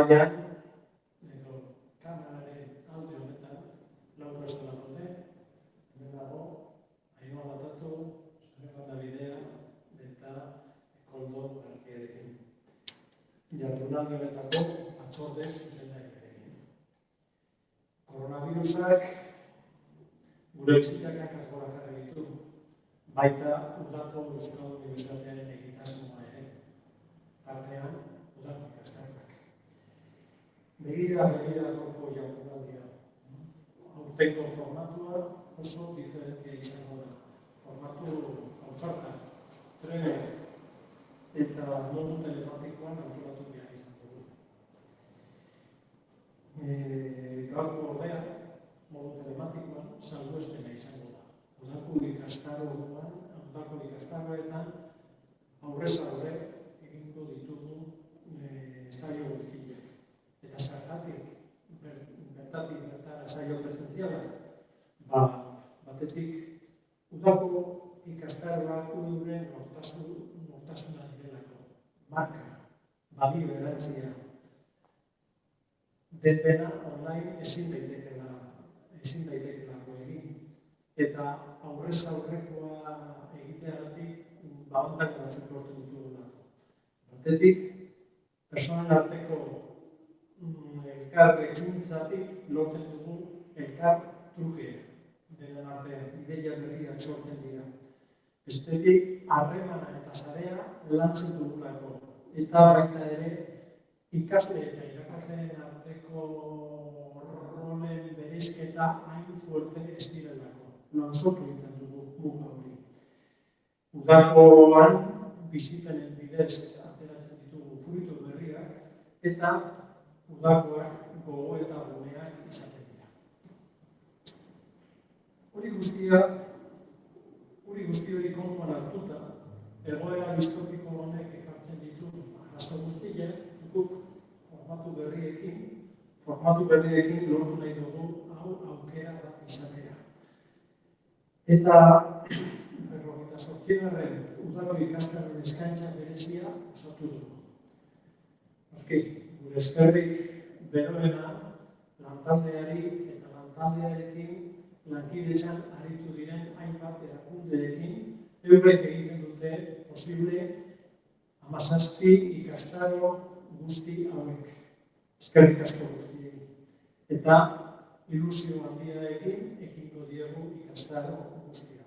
mailan, edo kameraren alde honetan, lau pertsona daude, hemen dago, Ainhoa Latatu, Zerrenda Bidea, eta Koldo Garziarekin. Jardunaldi honetako batzorde zuzendariarekin. Koronavirusak gure bizitzak askora jarri ditu, baita udako Euskal Unibertsitatearen egitasmoa ere, tartean udako ikastarrak. Begira gorko jardunaldia. Aurtengo formatua oso diferentzia izango da. Formatu ausarta, trebe eta modu telematikoan antolatu behar izango du. Gaurko ordea, modu telematikoan, salbuespena izango da. Udako ikastaroetan aurrez aurre egingo ditugu saio guztiak. Eta zergatik bertatik bertara saio presentzialak, batetik udako ikastaroak euren nortasuna direlako, marka, balio erantzia. Dena online ezin daitekelako egin. Eta aurrez aurrekoa egiteagatik abantaila batzuk lortu ditugulako. Batetik, pertsonen arteko elkar ekintzatik lortzen dugu elkar truke. Denen artean ideia berriak sortzen dira. Bestetik, harremana eta sarea lantzen dugulako. Eta baita ere, ikasle eta irakasleen arteko rolen bereizketa hain fuerte ez direlako. Lanzotu egiten dugu muga hori. Udakoan bizipenen bidez ateratzen ditugu fruitu berriak eta udakoak gogo eta guneak izaten dira. Hori guzti kontuan hartuta, egoera distopiko honek ekartzen ditu arazo guztiak, guk formatu berriekin lortu nahi dugu hau aukera bat izatea. Eta 48. Udako ikastarren eskaintza berezia osatu dugu. Noski, gure eskerrik beroena lantaldeari eta lantaldearekin lankidetzan aritu diren hainbat erakundeekin eurek egiten dute posible 17 ikastaro guzti hauek. Eskerrik asko guztiei. Eta ilusio handiarekin ekingo diegu ikastaro guztia.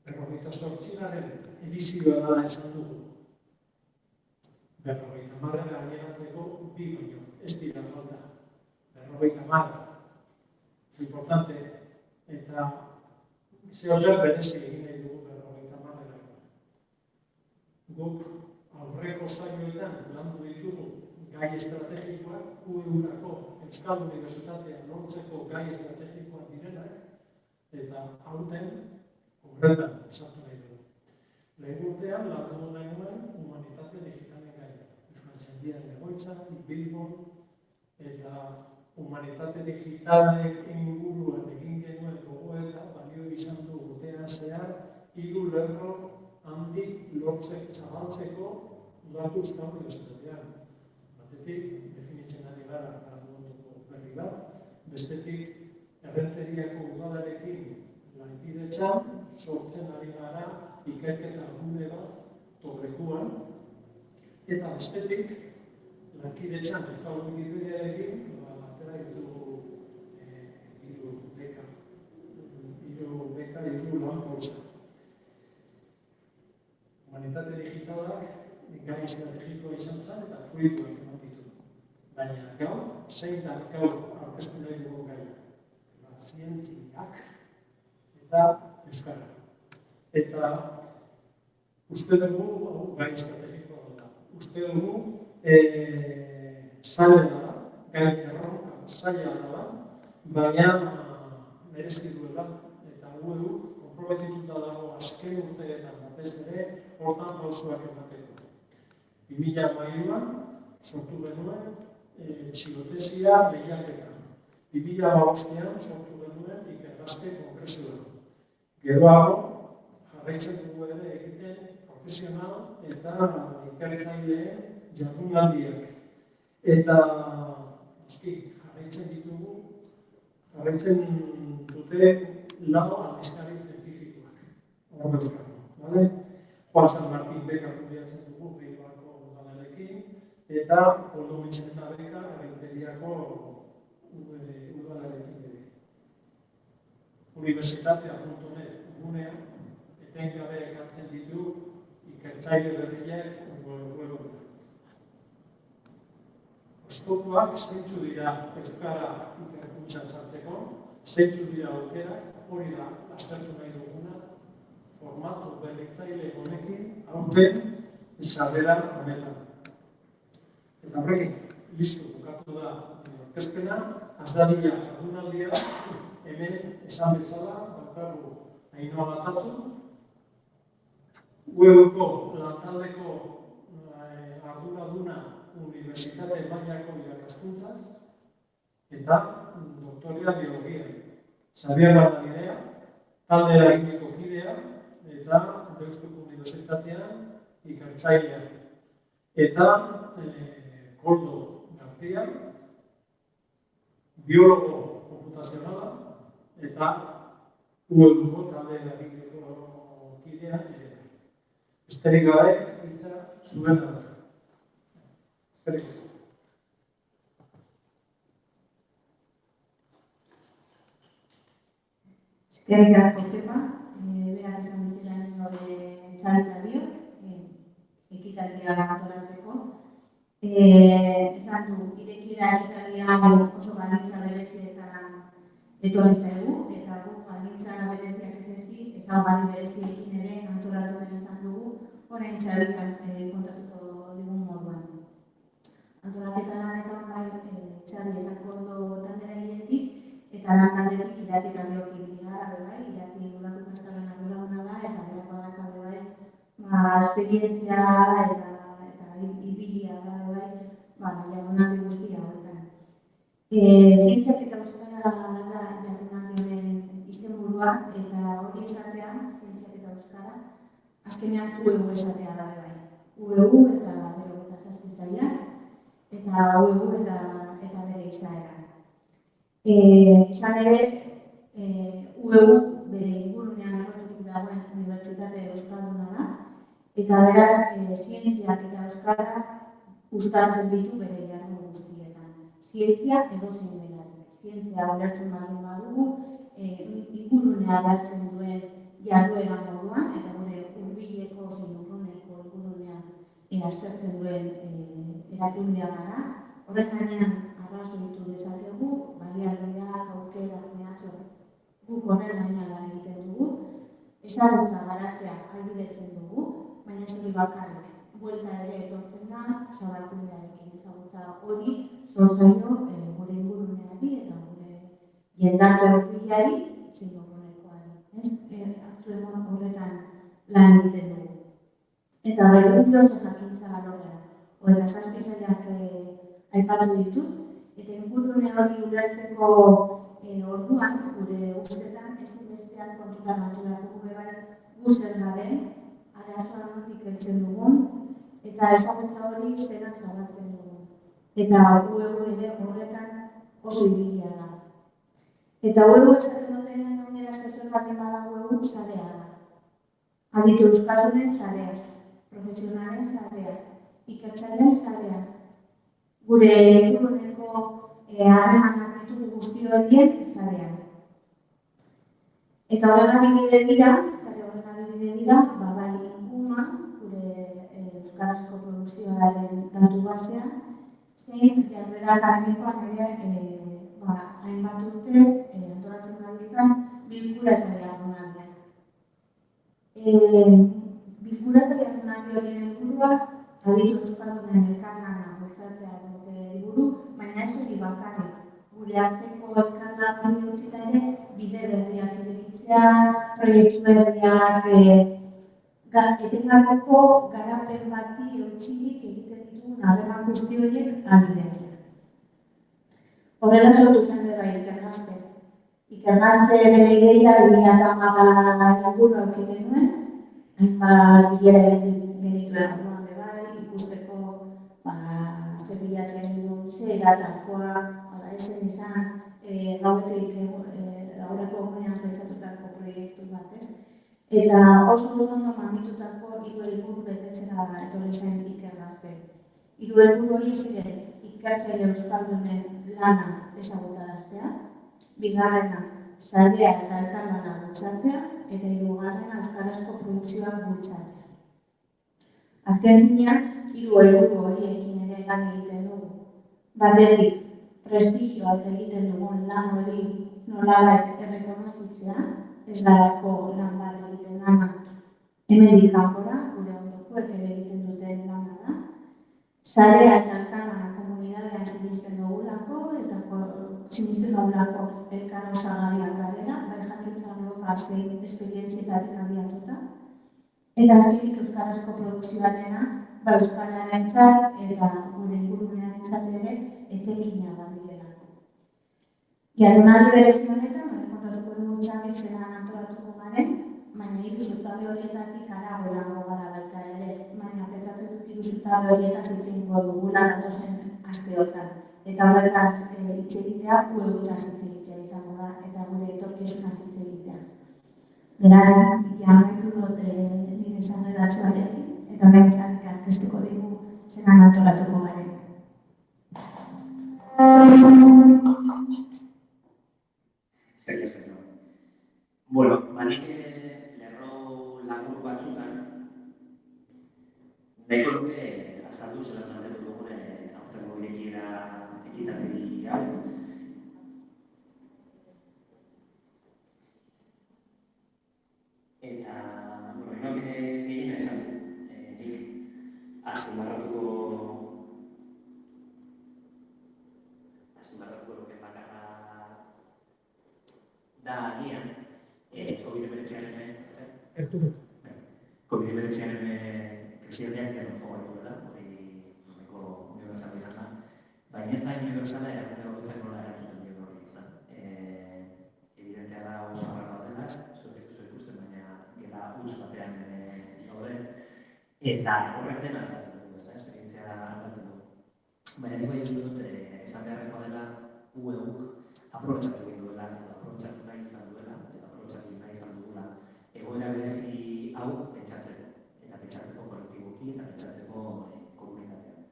48. edizioa dela esan dugu. 50. ailegatzeko 2 baino, ez dira falta. 50. Oso importante, eta zehozer berezi egin nahi dugu 50. Guk aurreko saioetan landu ditugu gai estrategikoak, UEU-ako Euskal Unibertsitatea lortzeko gai estrategikoak direnak, eta aurten horretan esatu nahi dugu. Lehen urtean landu genuen humanitate digitalen gaia. Euskaltzaindiaren egoitza, Bilbon, eta humanitate digitalek inguruan egin genuen gogoeta balio izan du urtean zehar 3 lerro handi zabaltzeko udako Euskal Unibertsitatean. Batetik, definitzen ari gara graduonduko berri bat, bestetik, errenteriako udalarekin lankidetzan sortzen ari gara ikerketa gune bat Torrekuan, eta bestetik, lankidetzan Euskal Wikipediarekin atera ditugu 3 beka, 3 lanpolsa. Humanitate digitalak gai estrategikoa izan zen eta fruituak eman ditu. Baina gaur, zein da gaur aurkeztu nahi dugu gaia. Zientziak eta euskara. Eta uste dugu, gai estrategikoa da. Uste dugu, zaila dela, gai erronka zaila dela, baina merezi duela. Eta UEU konprometituta dago azken urteetan batez ere, hortan pausuak emateko. 2008an sortu genuen txilotesia lehiaketa. 2015an sortu genuen ikergazte kongresua. Geroago jarraitzen dugu ere egiten profesional eta ikertzaileen jardunaldiak. Eta, jarraitzen dute lau aldizkari zientifikoak. Hor dauzkagu, bale? Juan San Martín beka kudeatzen dugu Bilbako udalarekin, eta Koldo Mitxenta beka Errenteriako udalarekin ere. Universitatea.net gunea etengabe ekartzen ditu ikertzaile berriak webgunean. Oztopoak zeintzu dira euskara ikerkuntzan sartzeko, zeintzu dira aukerak, hori da aztertu nahi duguna, formatu berritzaile honekin aurten sarrera honetan. Eta horrekin, listo, bukatu da aurkezpena, azdadila jardunaldia, hemen esan bezala, daukagu Ainhoa Latatu, UEUko lantaldeko arduraduna Universitate mailako irakaskuntzaz eta doktorea biologian. Xabier Bardanidea, talde eragineko kidea eta Deustuko Unibertsitatean ikertzailea. Eta Koldo García, biologo komputazionala eta UEUko talde eragineko kidea ere. Besterik gabe, hitza zuen da. Eskerrik asko, Pepa. Berak esan bezala nire txalitariok, ekitaldia antolatzeko. Esan du, irekiera ekitaldia oso baldintza berezietan etorri zaigu, eta guk baldintza bereziak ez ezik, ezaugarri bereziekin ere antolatu nahi izan dugu, orain txalik kontatuko digun moduan. Antolaketa lanetan bai Txarli eta Koldo taldera hiletik, eta lan taldetik Iratik Ardeoki bilara bai, Irati udako ikastaren arduraduna da, eta bera badakabe bai, esperientzia eta ibilia da bai, jardunaldi guztia horretan. Zientziak eta euskara da jardunaldi honen izenburua, eta hori esatea, zientziak eta euskara, azkenean UEU esatea da bai. UEU eta bero eta zazpizaiak, eta UEU eta bere izaera. Izan ere, UEU bere ingurunean erroturik dagoen unibertsitate euskalduna da, eta beraz, zientziak eta euskara uztartzen ditu bere jardun guztietan. Zientzia edozein delarik. Zientzia ulertzen baldin badugu, ingurunea hartzen duen jarduera moduan, eta gure hurbileko zein urruneko ingurunean aztertzen duen erakundea gara. Horren gainean arrazoitu dezakegu, baliabideak, aukerak, mehatxuak guk horren gainean lan egiten dugu, ezagutza garatzea ahalbidetzen dugu, baina ez hori bakarrik. Buelta ere etortzen da, zabalkundearekin ezagutza hori zorzaino gure inguruneari eta gure jendarte hurbilari zein urrunekoari. Aktuemon horretan lan egiten dugu. Eta bai, guk oso jakintza alorrean. Eta zazpizaiak aipatu ditut, eta ingurune hori ulertzeko orduan, gure ustetan, ezinbestean kontutan hartu behar dugu bai guztien garen, arazoa nondik heltzen dugun, eta ezagutza hori zelan zabaltzen dugun. Eta UEU ere horretan oso ibilia da. Eta UEU esaten dutenean gainera espresor bat emada UEU zarea da. Aditu euskaldunen zarea, profesionalen zarea, ikertzaileen zarea. Gure inguruneko harremanak ditugu guzti horien zarea. Eta horren adibide dira, bai inguma, gure euskarazko produkzioaren datu basean, zein jarduera akademikoan ere hainbat urte antolatzen gabiltzan bilkura eta jardunaldiak. Bilkura eta jardunaldi horien helburua aditu euskaldunen elkarlana bultzatzea dute helburu, baina ez hori bakarrik. Gure arteko elkarlan utzita ere bide berriak irekitzea, proiektu berriak etengabeko garapen bati eutxirik egiten ditugun harreman guzti horiek ahalbidetzea. Horrela sortu zen bera Ikergazte. Ikergazte bere ideia 2010 inguru aurki genuen, hainbat bilera egin genituen orduan bai, ikusteko zer bilatzen duen, zer eratakoa, ezen izan gauetik aurreko egunean pentsatutako proiektu bat, ez? Eta oso ondo mamitutako 3 helburu betetzera etorri zen Iker Gazte. 3 helburu horiek ziren ikertzaile euskaldunen lana ezagutaraztea, bigarrena sarea eta elkarlana bultzatzea, eta hirugarrena euskarazko produkzioak bultzatzea. Azken finean, 3 helburu horiekin ere lan egiten dugu. Batetik, prestigioa eta egiten dugun lan hori nolabait errekonozitzea, ez darako lan bat egiten lana hemendik kanpora, gure ondokoek ere egiten duten lana da. Sarea eta elkarlana komunitatean sinisten dugulako, eta sinisten dugulako elkar osagarriak garela, bai jakintza arloka zein esperientzietatik abiatuta. Eta azkenik euskarazko produkzioarena, euskararentzat eta gure ingurumenarentzat ere etekina badirelako. Jardunaldi berezi honetan, kontatuko dugu txabit zelan antolatuko garen, baina 3 zutabe horietatik harago erango gara baita ere, baina pentsatzen dut 3 zutabe horietaz hitz egingo dugula datozen asteotan. Eta horretaz hitz egitea, uegutaz hitz egitea izango da, eta gure etorkizunaz hitz egitea. Beraz, amaitu dut nire esandaratsuarekin, eta behintzat aurkeztuko digu zelan antolatuko garen. Bueno, nik lerro labur batzutan nahiko nuke azaldu zelan planteatu dugun aurtengo irekiera ekitaldi hau. Eta, inok gehiena esan du, nik azpimarratuko luke bakarra da agian, COVID-19 presidenteak gero joan duela, hori noneko unibertsala izan da. Baina ez da unibertsala erakunde bakoitzak nola erantzuten dio hori izan. Evidentea da oso agarra dela, zuek ez duzu ikusten, baina gela huts batean daude. Eta horrek dena aldatzen du, esperientzia aldatzen du. Baina nik bai uste dut esan beharrekoa dela UEUk aprobetxatu egin duela, eta aprobetxatu nahi izan duela, eta aprobetxatu nahi izan dugula egoera berezi hau pentsatzeko, eta pentsatzeko kolektiboki eta pentsatzeko komunitatean.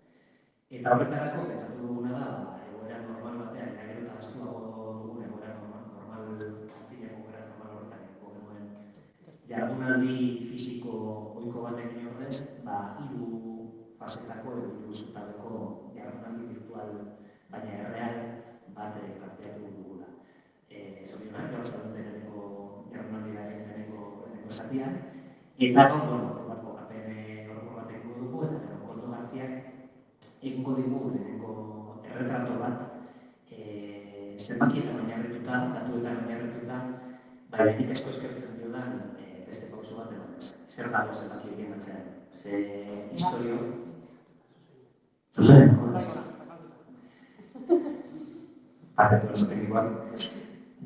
Eta horretarako pentsatu duguna da, egoera normal batean, eta gero eta astuago dugun egoera normal, antzineko egoera normal horretan egoko genuen jardunaldi fisiko ohiko batekin ordez, 3 fasetako edo 3 zutabeko jardunaldi virtual, baina erreal bat planteatu dugula. Zorionak, gauzak dut lehenengo jardunaldiaren lehenengo esatian, eta bat kokapen horoko bat egingo dugu, eta gero Koldo Garziak egingo digu lehenengo erretrato bat zenbakietan oinarrituta, datuetan oinarrituta, baina nik asko eskertzen diodan beste pauso bat emanez. Zer dago zenbaki egin atzean? Ze historio... Zuzen? Parkatu oso teknikoak.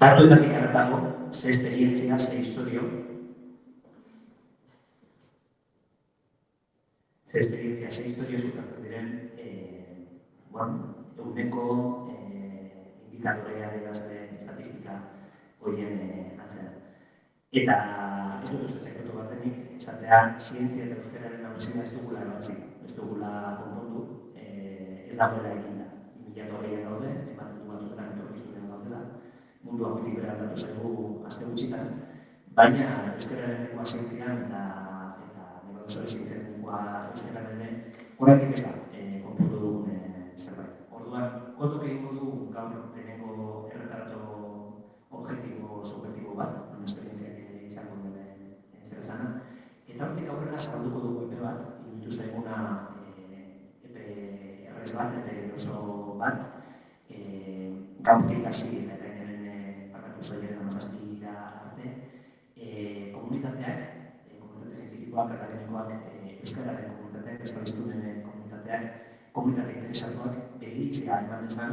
Datuetatik arretago, ze esperientzia, ze historio, esutatzen diren eguneko indikadorea adierazle estatistika horien atzean. Eta ez dut uste sekretu batenik, esatea zientzia eta euskararen nagusia ez dugula ebatzi, ez dugula konpondu, ez dagoela eginda. 2020an gaude, ematen du batzuetan etorkizunean gaudela, mundua goitik bera aldatu zaigu aste gutxitan, baina euskararen lengua zientzian eta negotzore zientzien lengua euskararen ere oraindik ez da konpondu dugun zerbait. Orduan, Koldok egingo du gaur lehenengo erretrato objektibo, subjektibo bat, esperientziak izango duen zer esana, eta hortik aurrera zabalduko dugu epe bat, iruditu zaiguna epe errez bat, epe oso bat, gaurtik hasi eta ekainaren parkatu zailaren amazazpira arte, komunitateak, komunitate zientifikoak, akademikoak, euskararen komunitateak, euskaliztunen komunitateak, komunitate interesatuak behilitzea eman dezan,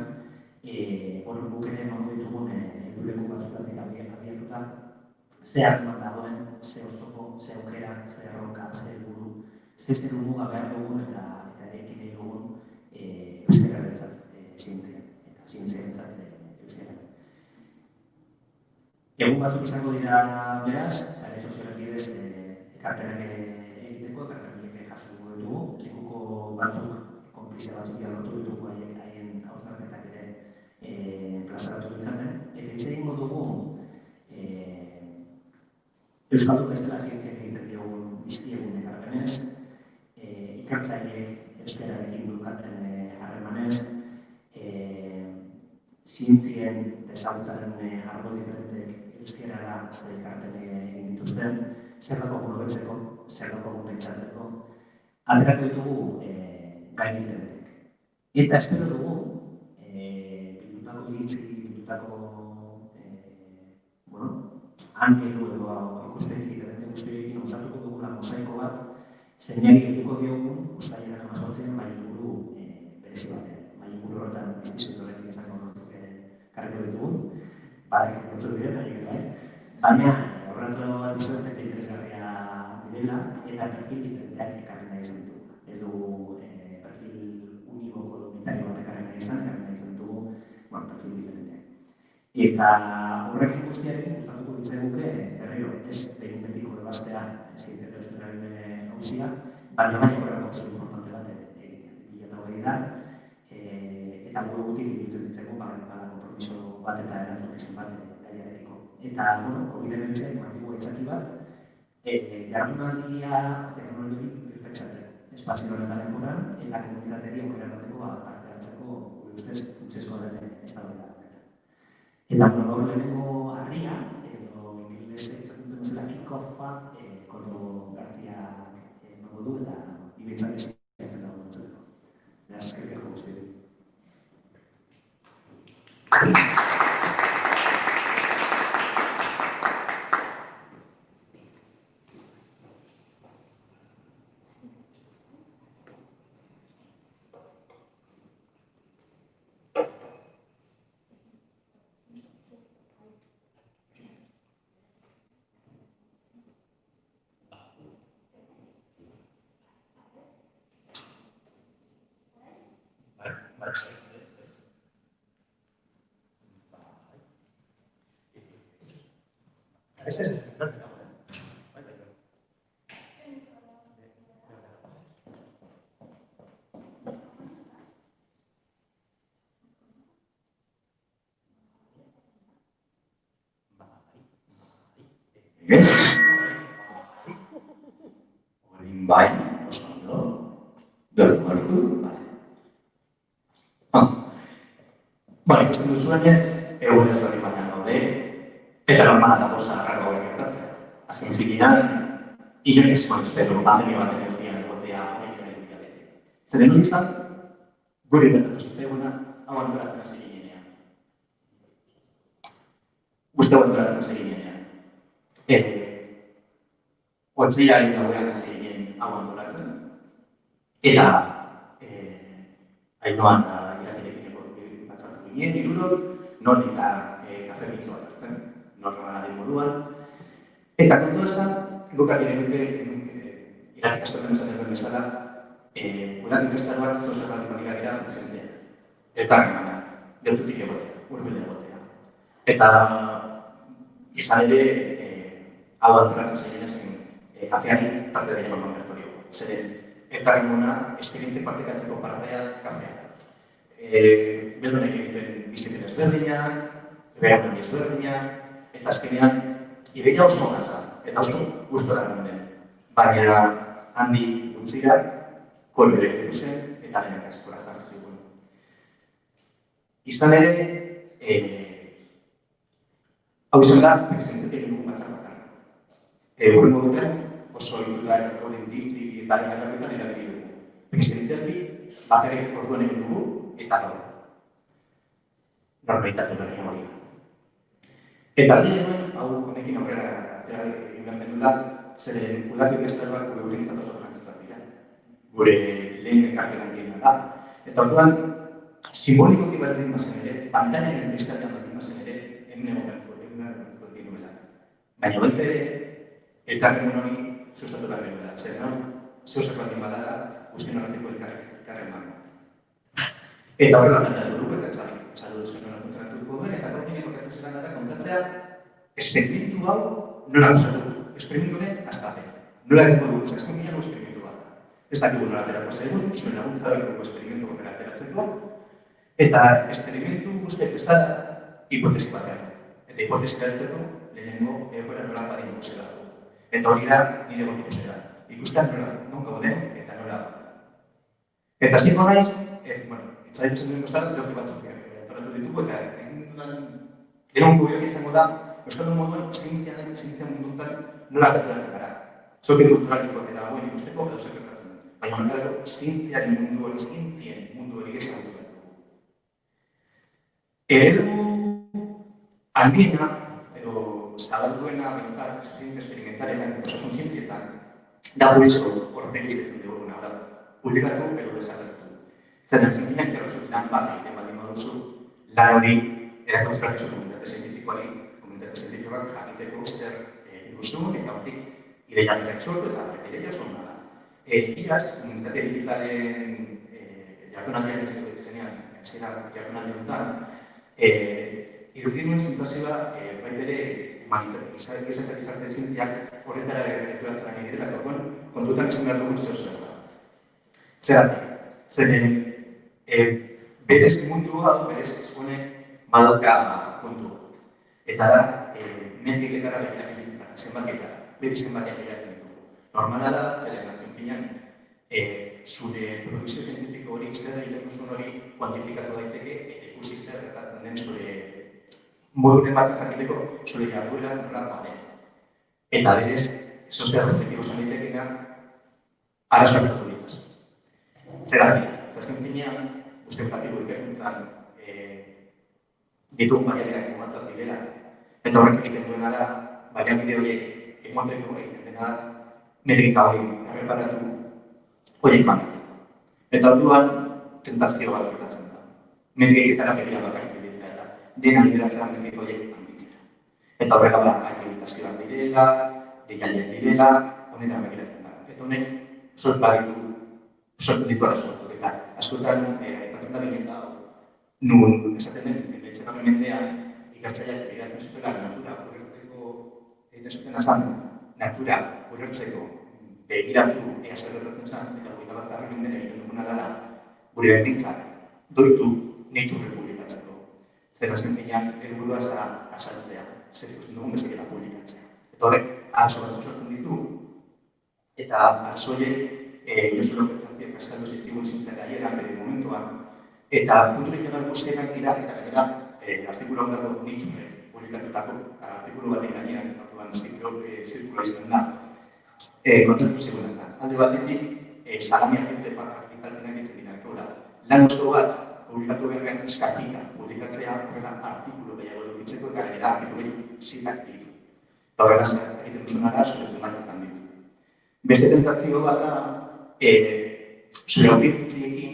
guk ere emango ditugun eduleku batzutatik abiatuta, ze hartuan dagoen, ze oztopo, ze aukera, ze erronka, ze helburu, ze muga behar dugun eta erekin nahi dugun euskararentzat zientzia eta zientziarentzat euskara. Egun batzuk izango dira beraz, sare sozialak bidez ekarpenak egiteko, ekarpenak jasoko ditugu, lekuko batzuk, konplize batzuk jarrotu ditugu haien hausnarketak ere plazaratu ditzaten, eta hitz egingo dugu Euskaldun bezala zientziak egiten diogun biztiegun ekarpenez, ikertzaileek euskararekin dulkaten harremanez, zientzien ezagutzaren arlo diferentek euskarara zer ekarpen egin dituzten, zer dago hobetzeko, zer dago pentsatzeko, aterako ditugu gai diferentek. Eta espero dugu, bildutako iritzi, bildutako angelu edo ikuspegi diferente guztiekin osatuko dugula mosaiko bat, zeinari helduko diogun uztailaren 18an mailiburu berezi batean. Mailiburu horretan instituzioekin izango karriko ditugun, badak batzuk diren, baina horretu bat izan interesgarria direla eta perfil diferenteak ekarri nahi izan ditugu. Ez dugu perfil uniboko edo unitario bat ekarri nahi izan dugu perfil diferenteak. Eta horrekin guztiarekin gustatuko ditzaiguke berriro ez behin betiko ebastea zientzia eta euskararen auzia, baina horrela oso importante bat egitea. 2020 da, eta gure gutik iruditzen zitzaigun konpromiso bat eta erantzukizun bat gaiarekiko. Eta, COVID-19 emango aitzaki bat, jardunaldia birpentsatzen, espazio honetan denboran, eta komunitateari aukera bateko parte hartzeko gure ustez funtsezkoa den eztabaida. Eta gaur lehenengo harria, edo ingelesez esaten duen bezala kick-offa, Koldo Garziak emango du eta ibetzak eskatzen dago dutzeko. Beraz, eskerrik asko guztioi. Orain bai, oso ondo, berduartu, ikusten duzuenez, egun ezberdin batean gaude, eta normala dago zaharrak hauek gertatzea. Azken finean, inork ez espero pandemia baten erdian egotea hori dela hilabete. Zeren hori izan, gure gertatu zitzaiguna hau antolatzen hasi ginenean. Guzti hau antolatzen hasi ginenean. Otsailaren gauean hasi ginen hau antolatzen, eta Ainhoan eta Iratirekin batzartu ginen, hirurok, non eta kafe mintzo bat hartzen, normalaren moduan. Eta kontu ez da, gukak ere Iratik askotan esaten duen bezala, udal ikastaroak zozerbaldiko dira presentzia. Eta emana, gertutik egotea, hurbil egotea. Eta izan ere, hau antolatzen zein ezen, kafeari parte da eman berko diogu. Zeren, elkarren mona, esperientzia partekatzeko partea kafea da. Bedonek egiten bizitzen ezberdinak, beran ezberdinak, eta azkenean, ideia oso gaza, eta oso gustora den. Baina, handi gutxira, kolbere egitu zen, eta denak askola jarri zigun. Izan ere, hau izan da, presentzia egin batzar bakan. Gure modutan, oso hituta erako dintitzi eta garrabetan erabili dugu. Presentzialki, bakarrik orduan egin dugu, eta gaur. Normalitate berri hori da. Eta lehen, hau honekin aurrera atera egin behar denula, zeren udako ikastaroak gure urrintzat oso garrantzituak dira. Gure lehen ekarri handiena da. Eta orduan, simbolikoki baldin bazen ere, pantainen bestatean baldin bazen ere, egin egon beharko dinuela. Baina baita ere, elkarren hori sustatu behar genuela. Zer, zeuzak baldin bada da, guztien horretiko elkarren bat. Eta horrela planteatu dugu, eta esaldu duzuen nola funtzionatuko duen, eta gaur nire kokatzen zelan da kontatzea esperimentu hau nola gozatu. Esperimentuaren astapen. Nola egingo dugu, zazken ginen esperimentu bat. Ez dakigu nola aterako zaigun, zuen laguntza beriko esperimentu horrela ateratzeko, eta esperimentu guztiak bezala hipotesi batean. Eta hipotesi garatzeko, lehenengo egoera nola badingo zela dugu. Eta hori da, nire gotiko zela. Ikusten nola, non gauden, eta nola. Eta ziko naiz, itzaitzen duen gozat, lehoki batzuk atoratu ditugu, eta egon kubiok izango da, euskal moduan, zientzia munduntan nola ateratzen gara. Zoke kulturaliko eta dagoen ikusteko, edo zekertatzen dut. Baina honetara, zientziaren mundu hori, zientzien mundu hori gezan dut. Eredu handiena, edo zabalduena bintzat, zientzia esperimentalean, osasun zientzietan, da burezko horpegi izatzen duguna, da, publikatu edo desagertu. Zer zientzian, jarrozut lan bat egiten baldin baduzu, lan hori erakontzeratzen komunitate zientifikoari, komunitate zientifikoak jakiteko zer ikusun, eta hortik ideia berriak sortu eta ideia sortu da. Iaz, komunitate digitalen jardunaldian zenean, jardunaldi honetan, irudik nuen zintzazioa baitere izan eta zientziak horretara erreturatzen ari direla, eta kontutan izan behar dugun zer da. Zeratik, zeren berez mundua, berez honek badauka kontu. Eta da, mentiketara begirak ilitzen, zenbakietara, beti zenbakiak begiratzen ditugu. Normala da, zeren azken finean, zure produkzio zientifiko hori, zer egiten duzun hori kuantifikatu daiteke, eta ikusi zer gertatzen den zure moduren bat jakiteko zure jarduera nola baden. Eta berez, zer objektibo zan daitekena, arazoak zatu ditzaz. Zeratik, azken finean, uste objektibo ikerkuntzan ditugun baliabideak momentuak direla, eta horrek egiten duena da, baliabide horiek emonteko egiten dena da, metrika hori erreparatu horiek mangitzen. Eta orduan, tentazio bat gertatzen da. Metriketara begira bakarrik biditzea eta dena lideratzea metriko horiek mangitzea. Eta horrela ba, akreditazioak direla, deialdiak direla, honera begiratzen da. Eta honek, sortu ditu arazo batzuk. Eta askotan, aipatzen da behin eta nun esaten den, etxetan mendean, ikertzaileak begiratzen zutela natura ulertzeko egiten zuten azan, natura ulertzeko begiratu ea zer gertatzen zen, eta 21. mendean egiten duguna dela gure berdintzak doitu nature publikatzeko. Zer azken finean, helburua ez da azaltzea, zer ikusten dugun bezala publikatzea. Eta horrek, arazo batzuk sortzen ditu, eta arazo horiek Josu López García kaskatu zizkigun zintzen gaiera bere momentuan, eta puntu regional guztienak dira, eta gainera, artikulu hau dago nature publikatutako artikulu batean gainean, orduan zirkula izan da, kontatu zegoen azan. Alde batetik, salami argitalpenak ditzen dira, lan oso bat publikatu beharren eskakita publikatzea horrela artikulu gehiago edukitzeko eta gainera artikulu zitak ditu. Eta horrela egiten duzuna da, zure zenbatetan ditu. Beste tentazio bat da, zure aurrikitziekin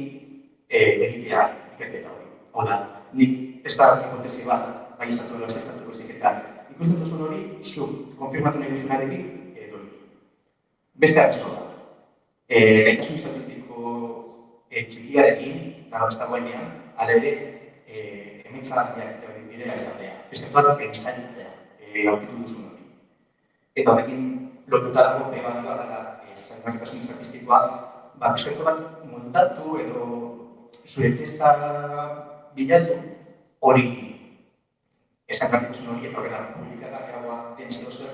egitea ikerketa hori. Hau da, nik ez da hipotesi bat, bai estatu dela zestatuko ziketan. Ikusten duzun hori, zu konfirmatu nahi duzunarekin doi. Beste arazo da. Gaitasun statistiko txikiarekin, eta ez dagoenean, alere, emitzagarriak direla ezatea. Beste bat, instalitzea, aurkitu duzun hori. Eta horrekin, lotuta dago, ebalua dela, gaitasun statistikoa, bizkaitzo bat montatu edo zure testa bilatu hori esangarritasun hori eta horrela publikagarriagoa den zehozer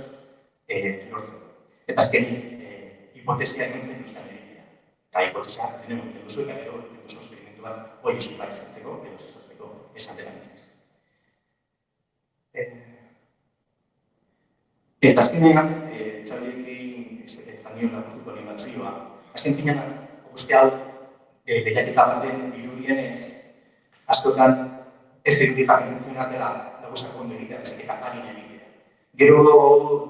lortzen. Eta azken hipotesia egintzen duztan egitea. Eta hipotesia denen duzu eta gero duzu esperimentu bat hori eskutar ezatzeko edo zezatzeko esan dela nintzen. Eta azkenean, txabiekin zanion laburtuko nien batzioa, azken finean, guzti hau, lehiaketa baten dirudienez, askotan ez dirudik jakitzen zuena dela lagusak ondo egitea, ez eta harin egitea. Gero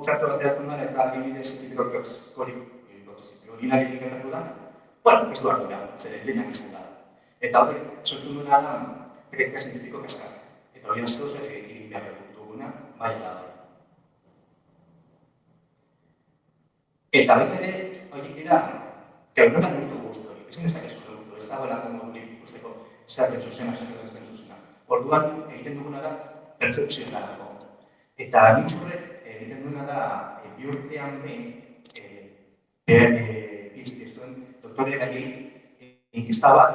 txartu bateratzen dara eta adibidez hidroxikorinari gertatu da, ez du hartu da, zeren lehenak izan da. Eta horrek, sortu duena da, praktika zientifiko kaskar. Eta hori aztoz, egin behar duguna, bai da. Eta baita ere, horiek dira, nola neurtu guztu hori, ezin ez dakizu neurtu, ez dagoelako modurik ikusteko zer den zuzena, zer den zuzena. Orduan, egiten duguna da, pertzepzioetarako. Eta nitxurrek egiten duena da, bi urtean behin, iztuen doktore gaiei inkesta bat,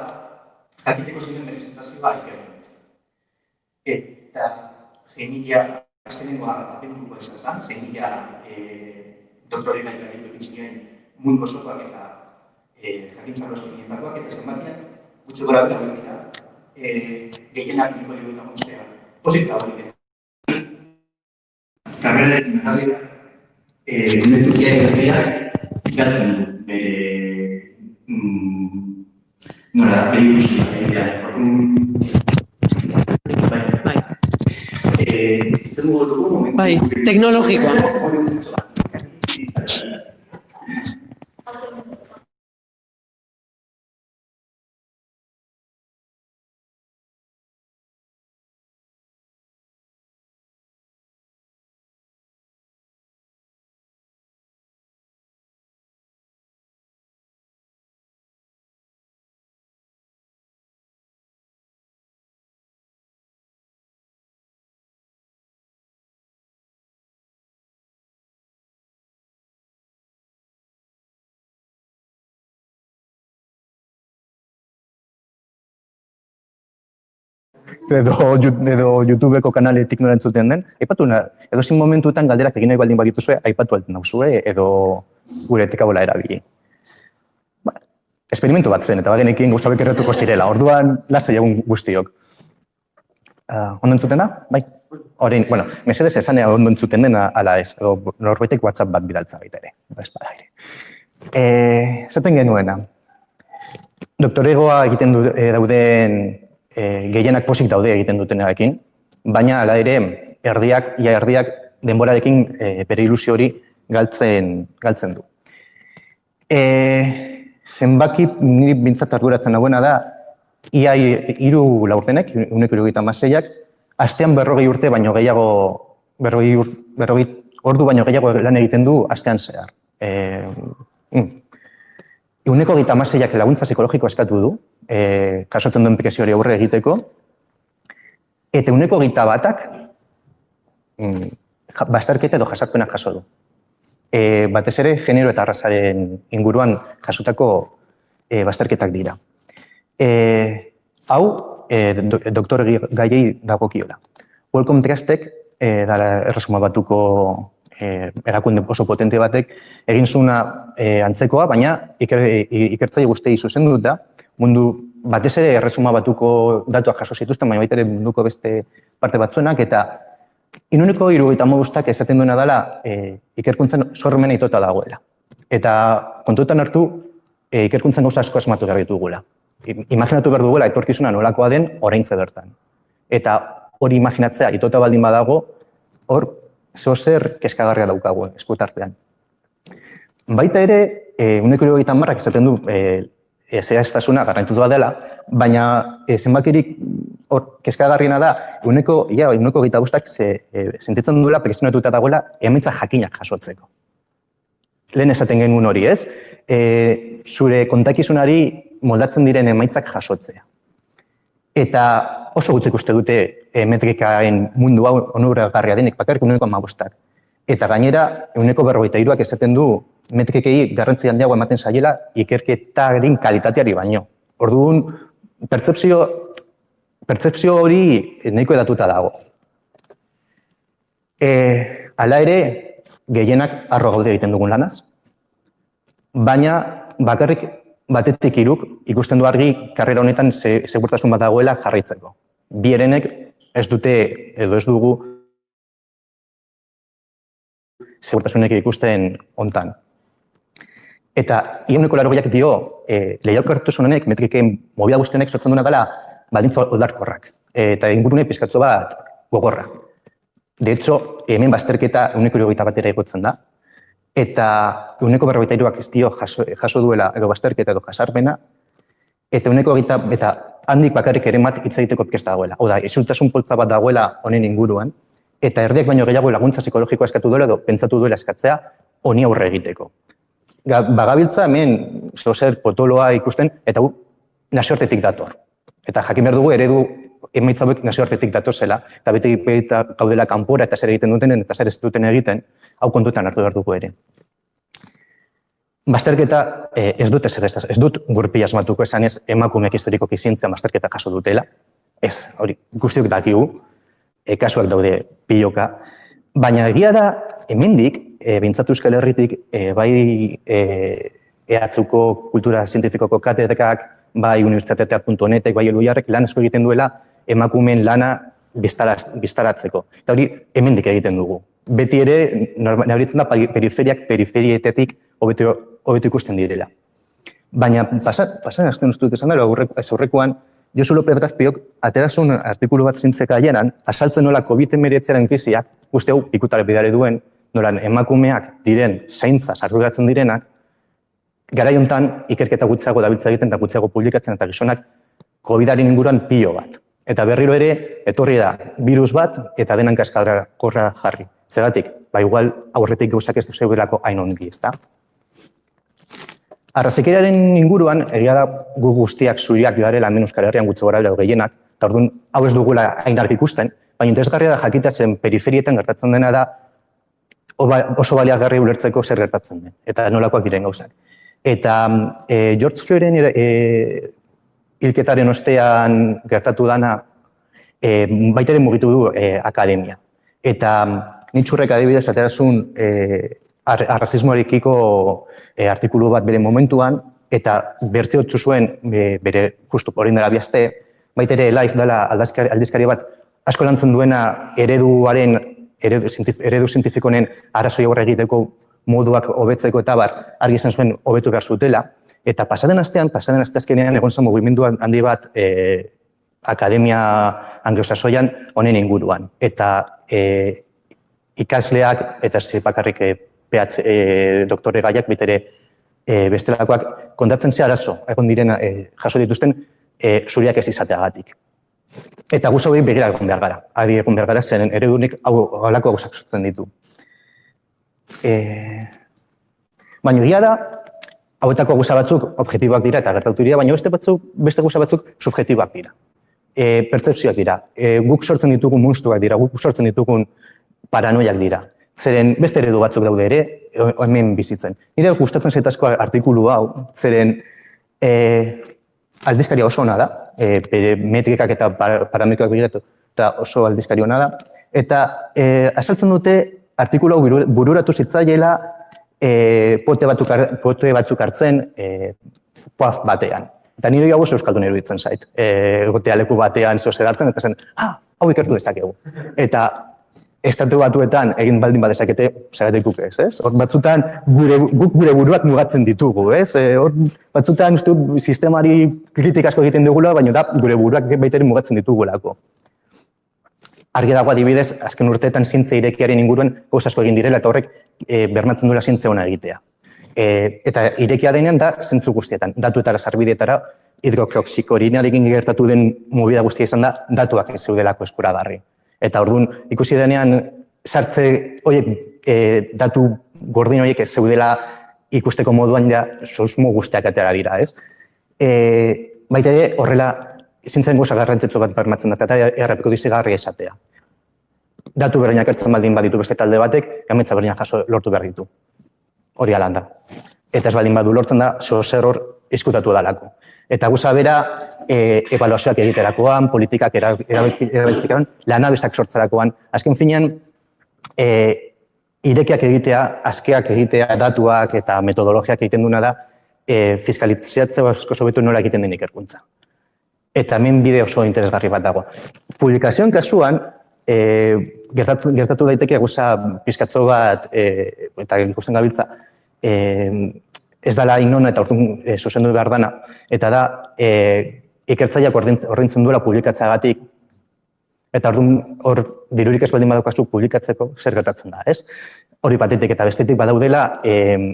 jakiteko ziren bere sentsazioa ikertzen. Eta zein mila, azkenengoa abenduko izan, zein mila doktore gaiei egin ziren mundu osokoak eta jakintzako eskuinetakoak eta zenbakiak, gutxi gora bera dira, gehienak 1975 positiba hori. Karrerarekin eta dira, netukia egitea galtzen du bere nola, bere ikusia egitea. Bai, teknologikoa. edo YouTubeko kanaletik nola entzuten den, aipatu edo zin momentuetan galderak egin nahi baldin badituzue, aipatu alten nauzue, edo gure etikabola erabili. Esperimentu bat zen, eta bagenekin gauzabek erretuko zirela, orduan lasai egun guztiok. Ondo entzuten da? Bai? Horein, bueno, mesedez esanea ondo entzuten dena ala ez, edo norbaitek WhatsApp bat bidaltza baita ere, espada ere. Zaten genuena, doktoregoa egiten dauden gehienak posik daude egiten dutenarekin, baina hala ere erdiak denborarekin bere ilusio hori galtzen du. Zenbaki niri bintzat arduratzen nagoena da, ia 3 laurdenek, 176ak, astean 40 urte baino gehiago, 40 ordu baino gehiago lan egiten du astean zehar. 136ak laguntza psikologiko eskatu du, jasotzen duen pikazio hori aurre egiteko, eta 121ak bazterketa edo jasarpenak jaso du. Batez ere, genero eta arrazaren inguruan jasotako bazterketak dira. Hau, doktore gaiei dagokiola. Wellcome Trustek, erresuma batuko erakunde oso potente batek, egin zuna antzekoa, baina ikertzaile guztiei zuzenduta, mundu batez ere erresuma batuko datuak jaso zituzten, baina baita ere munduko beste parte batzuenak, eta 175ak esaten duena dela ikerkuntzan sormena itota dagoela. Eta kontutan hartu, ikerkuntzan gauza asko asmatu behar ditugula. Imaginatu behar dugula etorkizuna nolakoa den oraintze bertan. Eta hori imaginatzea itota baldin badago, hor zer kezkagarria daukagu eskutartean. Baita ere, 150ak esaten du zehaztasuna garrantzitsua dela, baina zenbakirik hor kezkagarriena da, 125ak sentitzen duela presionatuta dagoela emaitza jakinak jasotzeko. Lehen esaten genuen hori, ez? Zure kontakizunari moldatzen diren emaitzak jasotzea. Eta oso gutxik uste dute metrikaen mundu hau onuragarria denik, bakarrik 1,5ak. Eta gainera, 153ak esaten du metrikei garrantzi handiago ematen zaiela ikerketaren kalitateari baino. Orduan, pertzepzio hori nahiko edatuta dago. Hala ere, gehienak arro gaude egiten dugun lanaz, baina bakarrik batetik 3 ikusten du argi karrera honetan segurtasun bat dagoela jarraitzeko. Bi herenek ez dute edo ez dugu segurtasunek ikusten hontan. Eta 180ak dio, lehiakortasun honek, metrikeen mobila guztionek sortzen duena dela baldintza oldarkorrak. Eta ingurune pizkatzo bat gogorra. De hecho, hemen bazterketa 180 batera egotzen da. Eta 143ak ez dio jaso duela edo bazterketa edo jasarpena. Eta 120 eta handik bakarrik ere mat hitz egiteko pikesta dagoela. Hau da, isultasun poltza bat dagoela honen inguruan. Eta erdiak baino gehiago laguntza psikologikoa eskatu duela edo pentsatu duela eskatzea honi aurre egiteko. bagabiltza hemen zer potoloa ikusten, eta gu nazioartetik dator. Eta jakin behar dugu eredu emaitza hauek nazioartetik datozela, eta beti gaudela kanpora eta zer egiten dutenen eta zer ez duten egiten, hau kontutan hartu behar dugu ere. Bazterketa ez dut gurpila asmatuko esanez emakumeak historikoki zientzia bazterketa jaso dutela. Ez, hori, guztiok dakigu, kasuak daude piloka, baina egia da hemendik, behintzatu Euskal Herritik, bai EHUko kultura zientifikoko katedrak, bai unibertsitatea.netek, bai Elhuyarrek lan asko egiten duela emakumeen lana biztaratzeko. Eta hori hemendik egiten dugu. Beti ere, nabaritzen da periferiak periferietetik hobeto ikusten direla. Baina pasan azken ustut esan dara, aurrekoan, Josu López Gazpiok aterazun artikulu bat zintzeka aieran, asaltzen nola COVID-19 krisiak, uste hau ikutare bidare duen, nolan emakumeak diren zaintza arduratzen direnak, garai hontan ikerketa gutxiago dabiltza egiten eta gutxiago publikatzen eta gizonak COVID-aren inguruan pilo bat. Eta berriro ere, etorri da virus bat eta denan kaskadrakorra jarri. Zergatik, igual aurretik gauzak ez duzuelako hain ongi, ezta? Arrazikeriaren inguruan, egia da gu guztiak zuriak garela hemen Euskal Herrian gutxi gora bera gehienak, eta orduan hau ez dugula hain argi ikusten, baina interesgarria da jakita zen periferietan gertatzen dena da oso baliagarri ulertzeko zer gertatzen den, eta nolakoak diren gauzak. Eta George Floyden hilketaren ostean gertatu dana baitaren mugitu du akademia. Eta nitxurrek adibidez aterazun arrazismoarekiko artikulu bat bere momentuan, eta bertziotu zuen bere justu hori dela bihazte, baitere Life dela aldizkari bat asko lantzen duena eredu zientifikonen arrazoi aurre egiteko moduak hobetzeko eta argi izan zuen hobetu behar zutela. Eta pasaden asteazkenean egon zen mugimendu handi bat akademia anglosaxoian honen inguruan. Eta ikasleak eta bakarrik doktore gaiak bitere bestelakoak kontatzen ze arazo egon direna jaso dituzten zuriak ez izateagatik. Eta guz hauei begira egon behar gara. Adi egon behar gara zen eredunik halako gauzak sortzen ditu. Baina egia da, hauetako gauza batzuk objektiboak dira eta gertatu dira, baina beste gauza batzuk subjektiboak dira. Pertzepzioak dira. Guk sortzen ditugun munstuak dira, guk sortzen ditugun paranoiak dira. Zeren beste eredu batzuk daude ere, hemen bizitzen. Nire gustatzen zaitazko artikulu hau, zeren aldizkaria oso ona da, bere metrikak eta parametroak begiratu, eta oso aldizkari ona da. Eta azaltzen dute artikulu hau bururatu zitzaiela pote batzuk hartzen puaf batean. Eta nire hau oso euskaldun eruditzen zait. Egotea leku batean zozer hartzen, eta zen, hau ikertu dezakegu. Eta estatu batuetan egin baldin badezakete, zagatik guk ez? Hor batzutan guk gure buruak mugatzen ditugu, ez? Hor batzutan uste sistemari kritik asko egiten dugula, baina da gure buruak baiteri mugatzen ditugulako. Argi dago adibidez, azken urteetan zientzia irekiaren inguruan gauz asko egin direla eta horrek bermatzen duela zientzia ona egitea. Eta irekia denean da zentzu guztietan, datuetara sarbideetara, hidroksikorinarikin gertatu den movida guztia izan da, datuak ez zeudelako eskuragarri. Eta orduan ikusi denean sartze datu gordin horiek ez zeudela ikusteko moduan ja sosmo guztiak atera dira, ez? Baita ere horrela zientziaren gauza garrantzitsu bat bermatzen da eta errepiko dizigarri esatea. Datu berdinak hartzen baldin baditu beste talde batek, gametza berdinak jaso lortu behar ditu. Hori alan da. Eta ez baldin badu lortzen da, zer hor izkutatu dalako. Eta guza bera, ebaluazioak egiterakoan, politikak erabiltzikaran, lanabesak sortzerakoan. Azken finean, irekiak egitea, askeak egitea, datuak eta metodologiak egiten duna da, fiskalizatzea asko sobetu nola egiten den ikerkuntza. Eta hemen bide oso interesgarri bat dago. Publikazioen kasuan, gertatu daiteke guza pizkatzo bat, eta ikusten gabiltza, ez dela inona eta orduan zuzendu behar dana, eta da ikertzaileak ordaintzen duela publikatzeagatik, eta orduan hor dirurik ez baldin badaukazu publikatzeko zer gertatzen da, ez? Hori batetik eta bestetik badaudela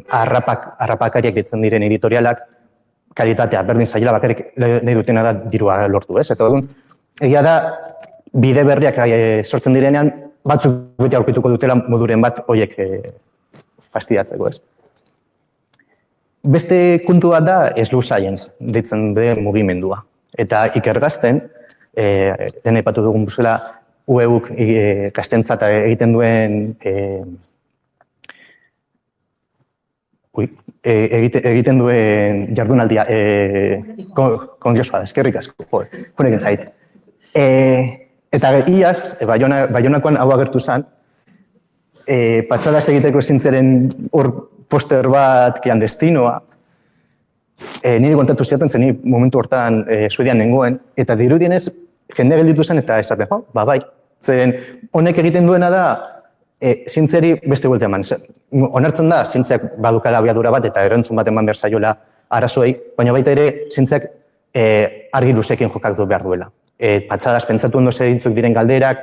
harrapakariak ditzen diren editorialak kalitatea berdin zaiela bakarrik nahi dutena da dirua lortu, ez? Eta orduan egia da bide berriak sortzen direnean batzuk beti aurkituko dutela moduren bat horiek fastidiatzeko, ez? Beste kontu bat da slow science, deitzen den mugimendua. Eta ikergazten, lehen aipatu dugun bezala, UEUk gaztentzat egiten duen egiten duen jardunaldia kongresoa, eskerrik asko, honekin zait. Eta iaz, Baionakoan hau agertu zen, patxadaz egiteko zintzaren hor poster bat clandestinoa, niri kontatu ziaten zen, niri momentu hortan Suedian nengoen, eta dirudienez jendea gelditu zen eta esaten, bai, zeren honek egiten duena da, zientziari beste buelta eman. Onartzen da, zientziak badukala abiadura bat eta erantzun bat eman behar zaiola arazoei, baina baita ere zientziak argi luzekin jokatu behar duela. Patxadaz pentsatu ondo zeintzuk diren galderak,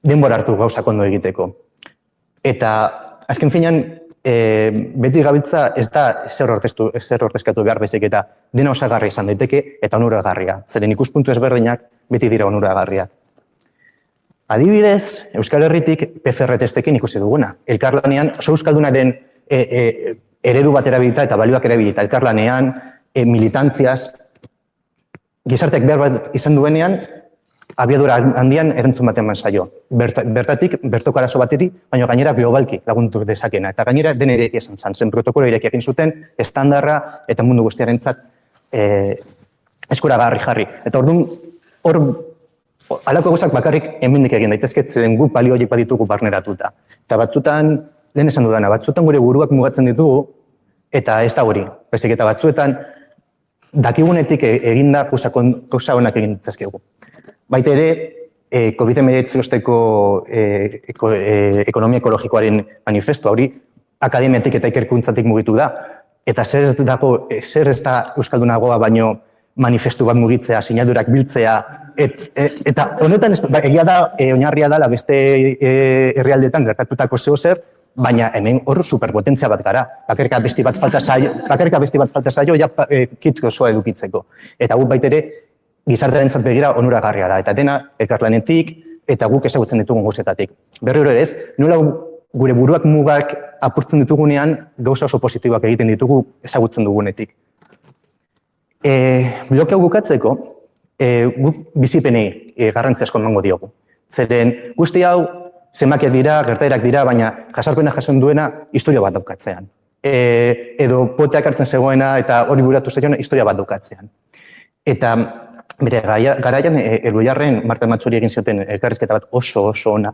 denbora hartu gauzak ondo egiteko. Eta azken finean, beti gabiltza ez da zer ordezkatu behar bezik eta dena osagarri izan daiteke eta onuragarria. Zeren ikuspuntu ezberdinak beti dira onuragarriak. Adibidez, Euskal Herritik PCR testekin ikusi duguna. Elkarlanean, oso euskalduna den eredu bat erabilita eta balioak erabilita. Elkarlanean, militantziaz, gizarteak behar bat izan duenean, abiadura handian erantzun bat eman zaio. Bertatik, bertoko arazo bateri, baina gainera globalki laguntu dezakena. Eta gainera den ere izan zen protokolo irekiak zuten, estandarra eta mundu guztiarentzat eskuragarri jarri. Eta orduan, hor, halako gauzak bakarrik hemendik egin daitezke, zeren guk balio horiek baditugu barneratuta. Eta batzutan, lehen esan dudana, batzutan gure buruak mugatzen ditugu, eta ez da hori. Baizik eta batzuetan, dakigunetik eginda gauza honak egin ditzazkegu. Baita ere, COVID-19 osteko ekonomia ekologikoaren manifestu hori, akademiatik eta ikerkuntzatik mugitu da. Eta zer ez da euskaldunagoa baino manifestu bat mugitzea, sinadurak biltzea, eta honetan egia da, oinarria dela beste herrialdeetan gertatutako zeo zer, baina hemen hor superpotentzia bat gara. Bakarrik abesti bat falta zaio, ja kit osoa edukitzeko. Eta guk baitere, gizartearentzat begira onuragarria da. Eta dena, elkarlanetik eta guk ezagutzen ditugun gauzetatik. Berriro ere ez, nola gure buruak mugak apurtzen ditugunean, gauza oso positiboak egiten ditugu ezagutzen dugunetik. Bloke hau bukatzeko, guk bizipenei garrantzia asko emango diogu. Zeren guzti hau, zenbakiak dira, gertaerak dira, baina jasarpena jason duena historia bat daukatzean. Edo poteak hartzen zegoena eta hori buratu zaiona historia bat daukatzean. Eta bere garaian, Elgoiarren Marta Matzuri egin zioten elkarrizketa bat oso ona,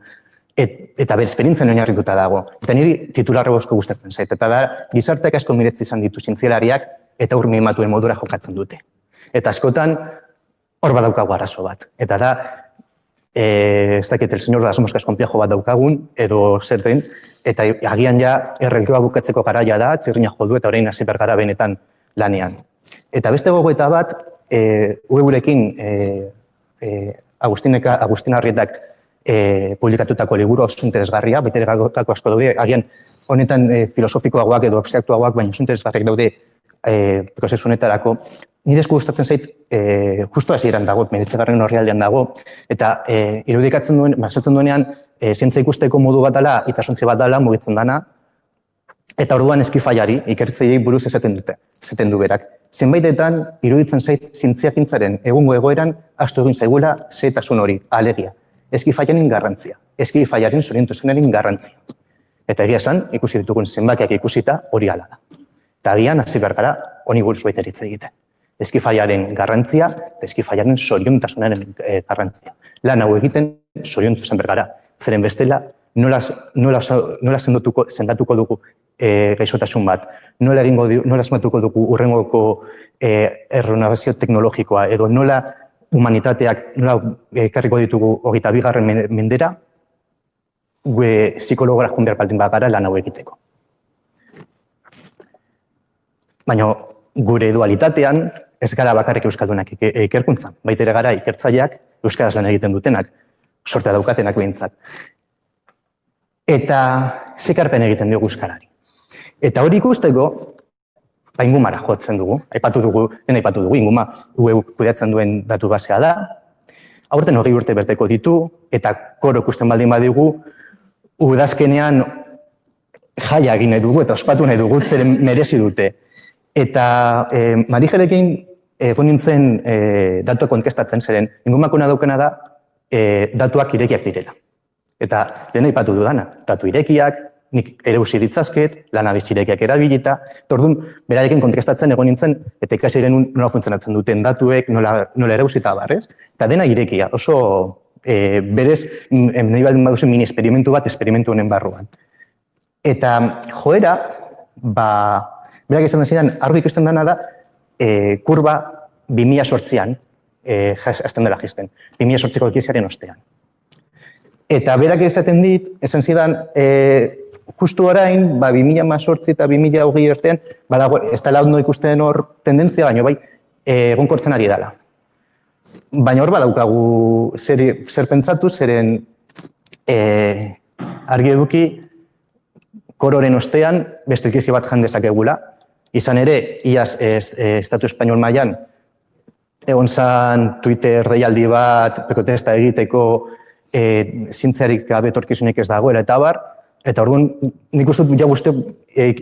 eta bere esperientzien oinarrituta dago. Eta niri titularra asko gustatzen zait. Eta da, gizarteak asko miretzi izan ditu zientzialariak eta hor mimatuen modura jokatzen dute. Eta askotan, hor badaukagu arazo bat. Eta da, ez dakit, el señor de las moscas konplejo bat daukagun, edo zer den, eta agian ja errelkoa bukatzeko garaia da, txirrina joldu eta orain hasi behar gara benetan lanean. Eta beste gogoeta bat, gurekin Agustin Arrietak publikatutako liburu oso interesgarria, baitere gako asko daude, agian honetan filosofikoagoak edo abstraktuagoak, baina oso interesgarriak daude prozesu honetarako. Nire esku gustatzen zait, justu hasieran dago, 19. orrialdean dago, eta irudikatzen duen, basatzen duenean, zientzia ikusteko modu bat dela, itsasontzi bat dela, mugitzen dana, eta orduan eskifaiari, ikertzaileei buruz esaten du berak. Zenbaitetan, iruditzen zait, zientziakintzaren egungo egoeran, astu egin zaigula zehetasun hori, alegia. Eskifaiaren garrantzia, eskifaiaren zoriontasunaren garrantzia. Eta egia esan, ikusi ditugun zenbakiak ikusita hori hala da. Eta agian, hasi behar gara, honi buruz baita hitz egiten. Eskifaiaren garrantzia, eskifaiaren zoriontasunaren garrantzia. Lan hau egiten, zoriontu zen behar gara. Zeren bestela, nola sendatuko dugu gaixotasun bat, nola asmatuko dugu urrengoko erronabazio teknologikoa, edo nola humanitateak, nola ekarriko ditugu 22. mendera, psikologora joan behar baldin bagara lan hau egiteko. Baina gure dualitatean ez gara bakarrik euskaldunak ikerkuntzan, baitere gara ikertzaileak euskaraz lan egiten dutenak, sortea daukatenak behintzat. Eta zekarpen egiten diogu euskarari. Eta hori ikusteko, ingumara jotzen dugu, aipatu dugu, inguma kudeatzen duen datu basea da, aurten 20 urte berteko ditu, eta koro ikusten baldin badigu, udazkenean jaia egin nahi dugu eta ospatu nahi dugu zeren merezi dute. Eta Marijerekin egon nintzen datuak kontestatzen, zeren ingumakona daukena da datuak irekiak direla. Eta lehen aipatu dudana, datu irekiak, nik ere usi ditzazket, lanabiz irekiak erabilita, eta orduan berarekin kontestatzen egon nintzen, eta ikasi genuen nola funtzionatzen duten datuek, nola ere usita barrez, eta dena irekia, oso berez, nahi baldin baduzen mini esperimentu bat, esperimentu honen barruan. Eta joera, berak izan zidan, argi ikusten dena da, kurba 2008an, hasten dela jisten, 2008ko ekiziaren ostean. Eta berak esaten dit, esan zidan, justu orain, 2018 eta 2020 artean, badago, ez dela ondo ikusten hor tendentzia, baina bai, egonkortzen ari dela. Baina hor badaukagu zer pentsatu, zeren argi eduki kororen ostean beste ekizi bat jan dezakegula. Izan ere, iaz Estatu Espainol mailan egon zan Twitter deialdi bat, protesta egiteko zientziarik gabe etorkizunik ez dagoela eta bar, eta orduan nik uste ja guzti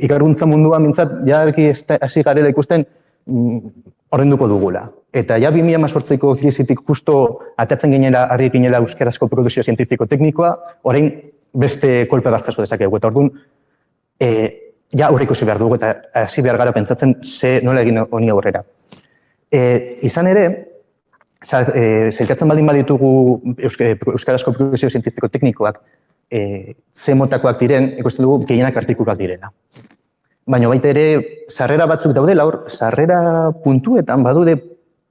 ikerkuntza mundua mintzat, ja hasi garela ikusten ordenduko dugula. Eta ja 2018ko krizitik justo atatzen ginela, harri ginela euskarazko produkzio zientifiko-teknikoa, orain beste kolpe bat jaso dezakegu. Eta orduan, ja aurre ikusi behar dugu eta hasi behar gara pentsatzen nola egin honi aurrera. Izan ere, zailkatzen baldin baditugu euskarazko produkzio zientifiko-teknikoak ze motakoak diren, ikusten dugu gehienak artikuluak direla. Baina baita ere, sarrera batzuk daudela hor, sarrera puntuetan badude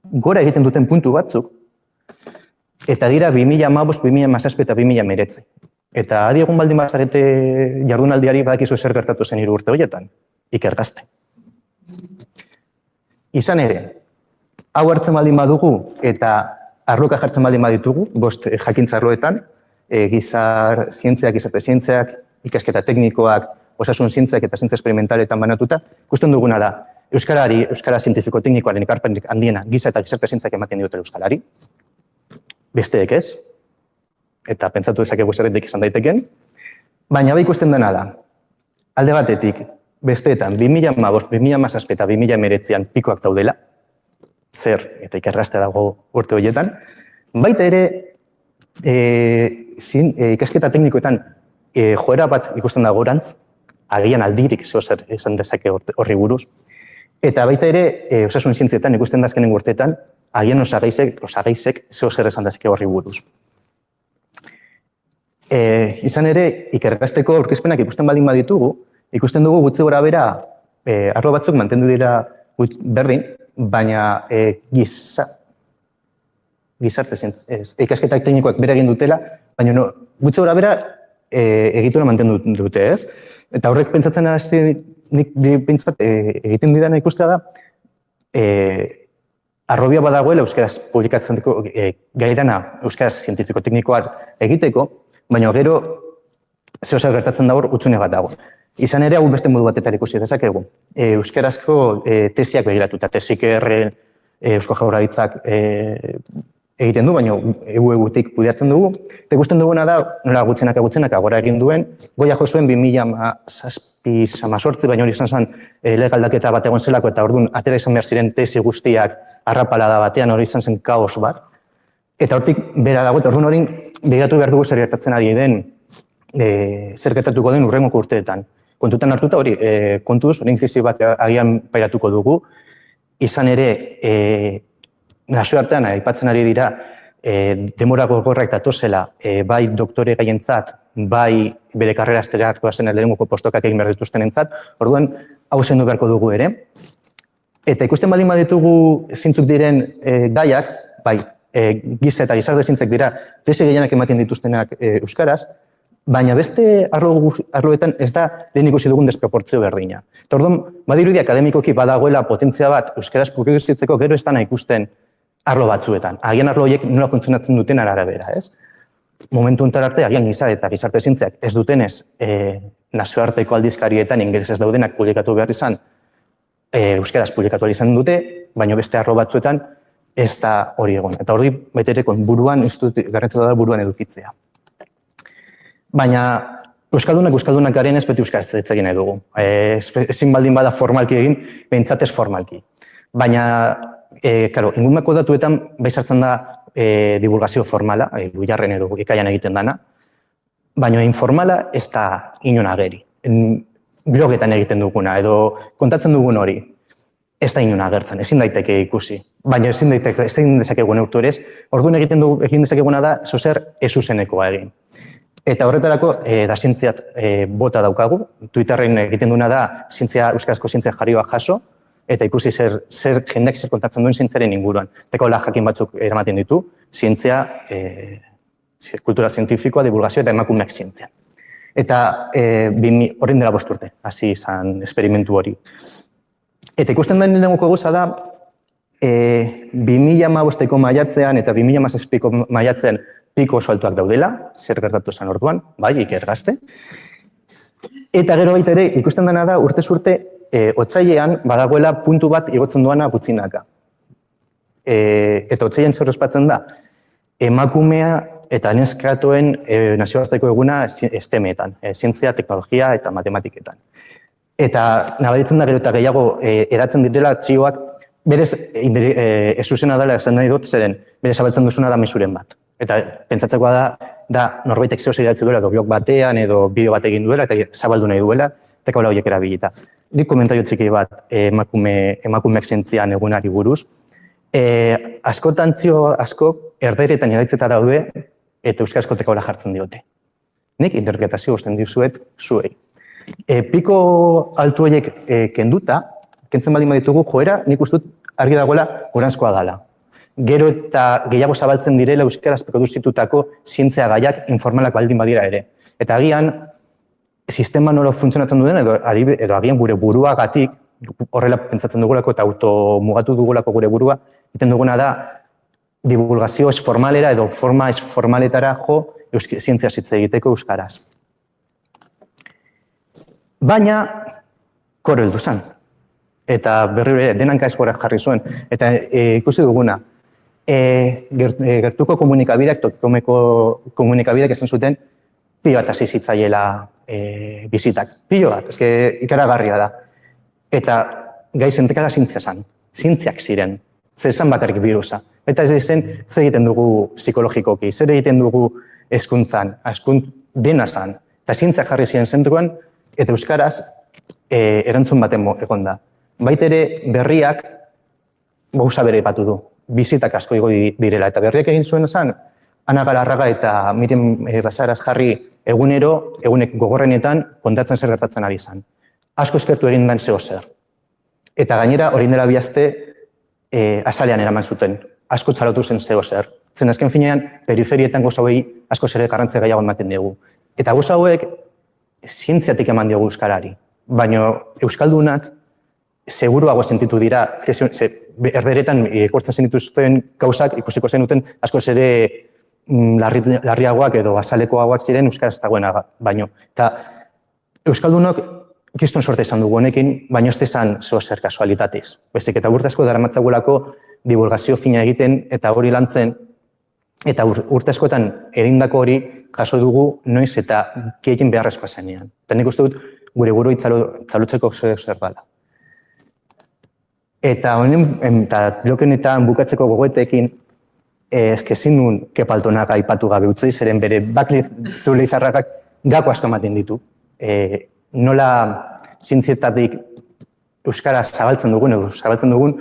gora egiten duten puntu batzuk, eta dira 2015, 2017 eta 2019. Eta adi egun baldin bazarete jardunaldiari badakizu zer gertatu zen 3 urte horietan, ikergazte. Izan ere, hau hartzen baldin badugu eta arloka jartzen baldin baditugu, 5 jakintza arloetan, gizar zientziak, gizarte zientziak, ikasketa teknikoak, osasun zientziak eta zientzia esperimentaletan banatuta, ikusten duguna da, euskara zientifiko-teknikoaren ekarpenik handiena giza eta gizarte zientziak ematen diote euskalari, besteek ez, eta pentsatu dezakegu zerretik izan daiteken, baina bai ikusten dena da, alde batetik, besteetan 2015, 2017 eta 2019an pikoak daudela, zer eta ikergazte dago urte horietan, baita ere ikasketa teknikoetan joera bat ikusten dago orantz, agian aldirik zer esan dezake horri buruz, eta baita ere osasun zientzietan ikusten da azkenen urteetan, agian osagaizek zer esan dezake horri buruz. Izan ere, ikergazteko aurkezpenak ikusten baldin baditugu, ikusten dugu gutxi gora bera arlo batzuk mantendu dira berdin, baina gizarte ikasketak teknikoak bere egin dutela, baina gutxi gora bera egitura mantendu dute, ez? Eta horrek pentsatzen hasi nik egiten didana ikustea da, arrobia badagoela euskaraz publikatzeko gaidana euskaraz zientifiko-teknikoak egiteko, baina gero zehose gertatzen da hor utzune bat dago. Izan ere, hau beste modu batetan ikusi dezakegu. Euskarazko tesiak begiratuta, tesik Eusko Jaurlaritzak egiten du, baina EU-tik kudeatzen dugu. Eta ikusten duguna da, nola gutxenak agora egin duen, goia jo zuen 2018, baina hori izan zen legaldaketa bat egon zelako, eta orduan atera izan behar ziren tesi guztiak arrapalada batean, hori izan zen kaos bat. Eta hortik bera dago, eta orduan hori begiratu behar dugu zer gertatzen ari den, zer gertatuko den hurrengoko urteetan. Kontutan hartuta hori, kontuz, hori krizi bat agian pairatuko dugu, izan ere, nazioartean aipatzen ari dira, demora gogorrak datozela, bai doktore gaientzat, bai bere karrera estera hartua zen lehenengoko postokak egin behar dituztenentzat, orduan hau zendu beharko dugu ere. Eta ikusten baldin baditugu zintzuk diren gaiak, bai, giza eta gizarte zintzek dira, tesi gehienak ematen dituztenak euskaraz, baina beste arloetan ez da lehen ikusi dugun desproportzio berdina. Eta orduan, badirudi akademikoki badagoela potentzia bat euskaraz publizitzeko gero ez dana ikusten arlo batzuetan. Agian arlo horiek nola funtzionatzen duten arabera, ez? Momentu honetan arte, agian giza eta gizarte zientziak ez dutenez nazioarteko aldizkarietan ingelesez daudenak publikatu behar izan, euskaraz publikatu izan dute, baina beste arlo batzuetan ez da hori egon. Eta hori betereko buruan, garrantzitsua da buruan edukitzea. Baina Euskaldunak garen ez beti euskaraz hitz egin nahi dugu. Ezin baldin bada formalki egin, behintzat ez formalki. Baina, ingurumeko datuetan bai sartzen da divulgazio formala, Luiarren edo Ikaian egiten dana, baina informala ez da inon ageri. Blogetan egiten duguna edo kontatzen dugun hori, ez da inon agertzen, ezin daiteke ikusi. Baina ezin dezakegu neurtu ere ez, orduan egin dezakeguna da zozer ezuzenekoa egin. Eta horretarako, da zientziat bota daukagu, Twitterren egiten duena da euskarazko zientzia jarrioa jaso, eta ikusi jendeak zer kontatzen duen zientziaren inguruan. Teko jakin batzuk eramaten ditu, zientzia, kultura zientifikoa, divulgazio eta emakumeak zientzia. Eta horren dela 5 urte, hasi izan esperimentu hori. Eta ikusten den lehenengo gauza da, 2015ko maiatzean eta 2017ko maiatzean piko oso altuak daudela, zer gertatu zen orduan, bai, Iker Gazte. Eta gero baita ere, ikusten dena da, urtez urte, otsailean badagoela puntu bat igotzen duana gutxinaka. Eta otsailean zer ospatzen da, emakumea eta neskatoen nazioarteko eguna STEM-etan, zientzia, teknologia eta matematiketan. Eta nabaritzen da gero eta gehiago eratzen direla txioak, berez ezuzena dela esan nahi dut, zeren berez abaltzen duzuna da mesuren bat. Eta pentsatzekoa da norbaitek zehoz idatzi duela, edo blog batean, edo bideo bat egin duela, eta zabaldu nahi duela, eta kaula horiek erabilita. Nik komentario txiki bat emakumeak zientzian egunari buruz. Askotan txio asko erderetan idaitzeta daude, eta euskarazko tekaola jartzen diote. Nik interpretazio guztien dizuet zuei. Piko altu horiek kenduta, kentzen baldin baditugu joera, nik uste dut argi dagoela goranzkoa dela. Gero eta gehiago zabaltzen direla euskaraz produzitutako zientzia gaiak informalak baldin badira ere. Eta agian, sistema nola funtzionatzen duen, edo agian gure buruagatik, horrela pentsatzen dugulako eta automugatu dugulako gure burua, egiten duguna da, divulgazio ez formalera edo forma ez formaletara jo zientzia hitz egiteko euskaraz. Baina, koro heldu zen. Eta berri denanka eskora jarri zuen. Eta ikusi duguna, gertuko komunikabideak, tokikomeko komunikabideak esan zuten, pilo bat hasi zitzaiela bizitak. Pilo bat, ikaragarria da. Eta gai zentekala zientzia zen. Zientziak ziren. Zer esan bakarrik birusa. Eta ez zen, zer egiten dugu psikologikoki, zer egiten dugu hezkuntzan, dena zen. Eta zientziak jarri ziren zentruan, eta euskaraz erantzun baten egon da. Baita ere berriak gauza bere batu du. Bizitak asko igo direla. Eta berriak egin zuen zen, Ana Galarraga eta Miren Basaras jarri egunero, egunek gogorrenetan kontatzen zer gertatzen ari zen. Asko eskertu egin den zeo zer. Eta gainera, orain dela 2 aste, azalean eraman zuten. Asko txalotu zen zeo zer. Zen azken finean, periferietan gauza hauei asko zere garrantzia gehiago ematen dugu. Eta gauza hauek, zientziatik eman diogu euskarari. Baina euskaldunak, seguruago sentitu dira, erderetan ikortzen zenituzten gauzak, ikusiko zenuten, asko ere larriagoak edo azalekoagoak ziren euskaraz dagoena baino. Eta euskaldunok kiston sorte izan dugu honekin, baino ez izan zer kasualitatez. Bezik, eta urte asko daramatzagulako divulgazio fina egiten eta hori lantzen, eta urte askotan erindako hori jaso dugu noiz eta gehien beharrezkoa zenean. Eta nik uste dut gure burua txalutzeko zer dela. Eta honen, eta blokenetan bukatzeko gogoetekin, ezkezin nuen Kepaltonak aipatu gabe utzei, zeren bere Bakli Leizarragak gako asko ematen ditu. Nola zientzietatik euskara zabaltzen dugun,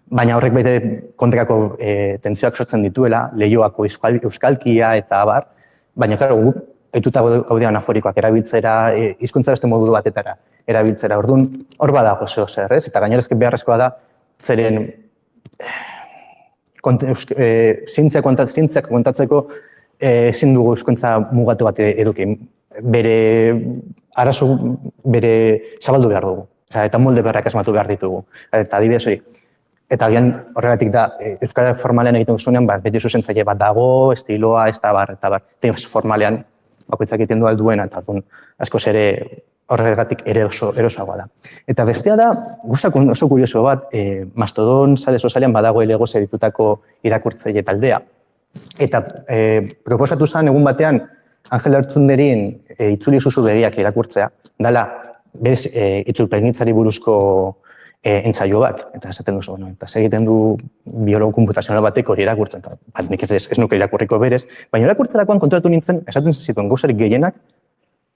baina horrek baita kontekako tentsioak sortzen dituela, lehioako euskalkia eta abar, baina, klaro, gu, etuta gaudean aforikoak erabiltzera, hizkuntza beste modu batetara erabiltzera. Orduan, hor badago zer, ez? Eta gainerazke beharrezkoa da, zeren zientziak kontatzeko ezin dugu hizkuntza mugatu bat eduki. Bere arazo, bere zabaldu behar dugu. Eta molde berrak asmatu behar ditugu. Eta adibidez hori. Eta agian horregatik da, euskara formalean egiten duzunean, beti zuzentzaile bat dago, estiloa, ez da bar, eta bar. Formalean, bakoitzak egiten du alduena, eta askoz ere horregatik erosoagoa da. Eta bestea da, guzak oso kurioso bat, Mastodon sare sozialean badago elegoz editutako irakurtzaile taldea. Eta proposatu zen egun batean Angel Artzunderin itzuli zuzu begiak irakurtzea, dala, berez, itzulpengintzari buruzko entzaio bat, eta esaten duzu, no? Eta egiten du biologo konputazional batek hori irakurtzen, eta nik ez nuke irakurriko berez, baina irakurtzerakoan konturatu nintzen, esaten zituen gauzarik gehienak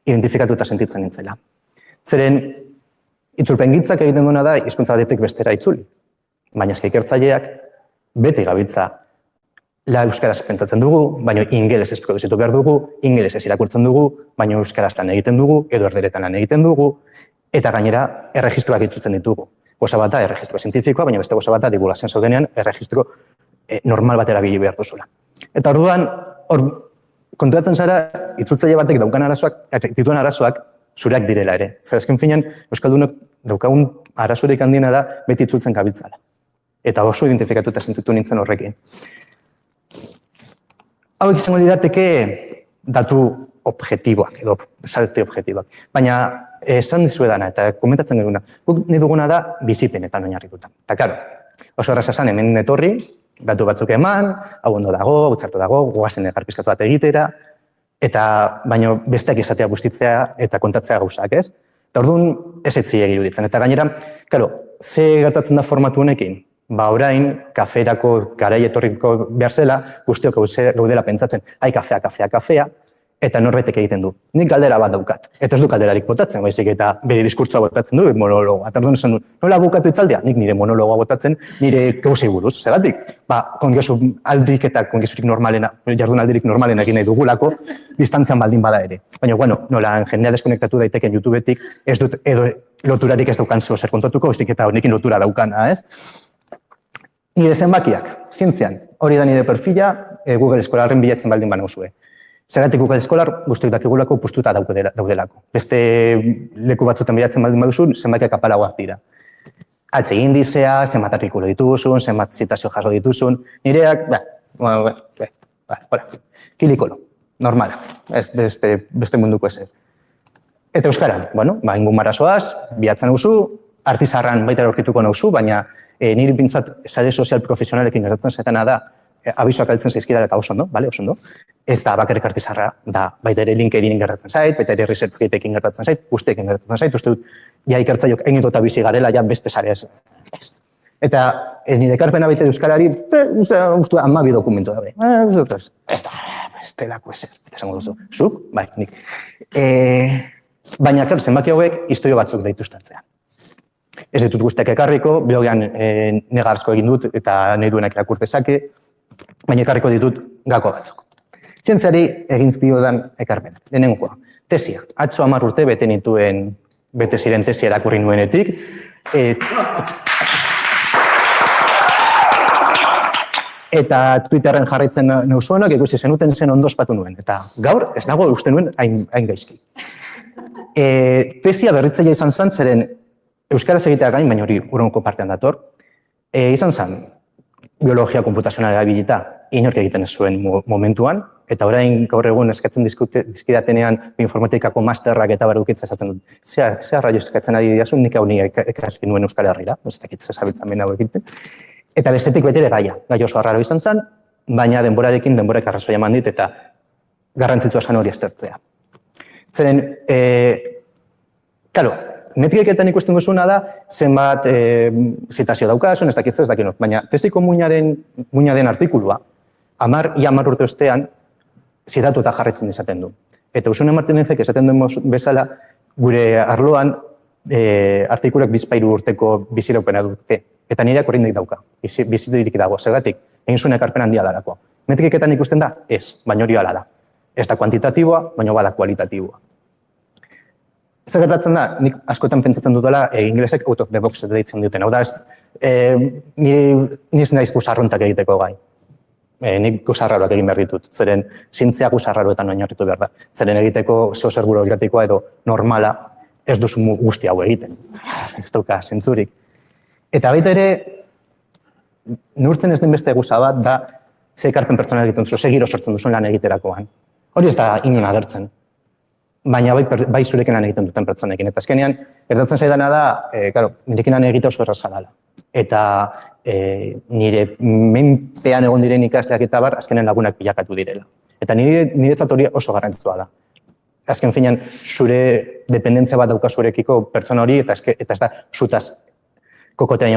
identifikatuta sentitzen nintzela. Zeren, itzulpengintzak egiten duena da, hizkuntza batetik bestera itzuli. Baina ikertzaileak beti gabiltza la euskaraz pentsatzen dugu, baina ingelesez produzitu behar dugu, ingelesez irakurtzen dugu, baina euskaraz lan egiten dugu, edo erderetan lan egiten dugu, eta gainera erregistroak itzultzen ditugu. Goza bat da erregistro zientifikoa, baina beste goza bat da divulgazioan zaudenean erregistro normal bat erabili behar duzula. Eta orduan, konturatzen zara, itzultzaile batek dituen arazoak zureak direla ere. Zer azken finean, euskaldunok daukagun arazorik handiena da beti itzultzen gabiltzala. Eta oso identifikatuta sentitu nintzen horrekin. Hauek izango lirateke datu objektiboak, edo salte objektiboak. Baina esan dizuedana eta komentatzen geruna, guk nahi duguna da bizipenetan oinarrituta. Eta karo, oso erraza esan hemen etorri, datu batzuk eman, hau ondo dago, hau txarto dago, goazen egarpizkatu bat egitera, eta baino besteak izatea bustitzea eta kontatzea gauzak, ez? Eta orduan ez etzileg iruditzen. Eta gainera, karo, ze gertatzen da formatu honekin? Ba orain, kaferako garai etorriko behar zela, guztiok gaudela pentsatzen, ai kafea, eta norbaitek egiten du. Nik galdera bat daukat. Eta ez du galderarik botatzen, baizik eta bere diskurtsoa botatzen du, monologoa. Eta orduan esan du, nola bukatu itzaldea? Nik nire monologoa botatzen, nire gauzei buruz. Zeratik? Ba, kongesu aldik eta kongesurik normalena, jardun aldirik normalena egin nahi dugulako, distantzian baldin bada ere. Baina, bueno, nola jendea deskonektatu daiteken YouTubetik, ez dut edo loturarik ez daukan zeo zer kontatuko, baizik eta honekin lotura daukana, ez? Nire zenbakiak, zientzian, hori da nire perfila, Google Scholarren bilatzen baldin banauzue. Zeratik Google Scholar guztiak dakigulako pustuta daudelako. Beste leku batzutan bilatzen baldin baduzu, zenbakiak apalagoak dira. Altze indizea, zenbat artikulu dituzun, zenbat zitazio jaso dituzun, nireak, kilikolo, normala, beste munduko ez. Eta euskaran, bueno, ingun marazoaz, bilatzen nauzu, artizarran baita aurkituko nauzu, baina niri pintzat sare sozial profesionalekin gertatzen zaitana da, abisoak altzen zaizkidara eta oso ondo, oso ondo. Ez da bakarrik artizarra, da baita ere LinkedInin gertatzen zait, baita ere ResearchGateekin gertatzen zait, guztiekin gertatzen zait, uste dut, ja ikertzaiok egin eta bizi garela, ja beste sare ez. Eta nire ekarpena baita euskarari, uste 12 dokumentu dabe. Ez da, bestelako ezer, eta esango duzu. Zuk? Bai, nik. Baina, zenbaki hauek historio batzuk daituztatzea. Ez ditut guztiak ekarriko, blogean negarzko egin dut eta nahi duenak irakur dezake, baina ekarriko ditut gako batzuk. Zientziari egin diodan ekarpena. Lehenengoa, tesia. Atzo 10 urte bete ziren tesia erakurri nuenetik. Eta Twitterren jarraitzen neuzuenak, ikusi zenuten zen ondo ospatu nuen. Eta gaur, ez nago uste nuen hain gaizki. Tesia berritzaile izan zen, zeren euskaraz egitea gain, baina hori urrengo partean dator. Izan zen, biologia konputazionala erabilita inork egiten ez zuen momentuan, eta orain gaur egun eskatzen dizkidatenean informatikako masterrak eta barukitza esaten dut. Zer raio eskatzen ari diazun, nik hau ekarri nuen Euskal Herrira, ez dakit zabiltzen bena hau egiten. Eta bestetik betere gaia, gai oso arraro izan zen, baina denborarekin denborek arrazoia eman dit eta garrantzitsua zen hori aztertzea. Zeren, kalo, metriketan ikusten duzuna da, zenbat zitazio daukazun, ez dakit ez dakinot, baina tesiko muina den artikulua, 10 urte ostean, zitatuta jarraitzen izaten du. Eta Usune Martinezek esaten duen bezala, gure arloan artikulak 2-3 urteko biziraupena dute. Eta nireak oraindik dauka, bizirik dago, zergatik, egin zuen ekarpen handia dalako. Metriketan ikusten da? Ez, baina hori hala da. Ez da kuantitatiboa, baina bada kualitatiboa. Zer gertatzen da, nik askotan pentsatzen dutela, ingelesek out of the box deitzen duten. Hau da, niz naiz guzarrontak egiteko gai. Nik guzarraroak egin behar ditut, zeren zientzia guzarraroetan oinarritu behar da. Zeren egiteko zeo zer burokratikoa edo normala ez duzu guzti hau egiten. Ez dauka zentzurik. Eta baita ere, neurtzen ez den beste guza bat da ze ekarpen pertsonal egiten duzu, ze giro sortzen duzun lan egiterakoan. Hori ez da inon agertzen. Baina bai zurekin lan egiten duten pertsonekin. Eta azkenean, gertatzen zaidana da, nirekin lan egite oso erraza dela. Eta nire menpean egon diren ikasleak eta bar, azkenean lagunak bilakatu direla. Eta niretzat hori oso garrantzitsua da. Azken finean, zure dependentzia bat daukazurekiko pertsona hori, eta ez da zutaz kokotean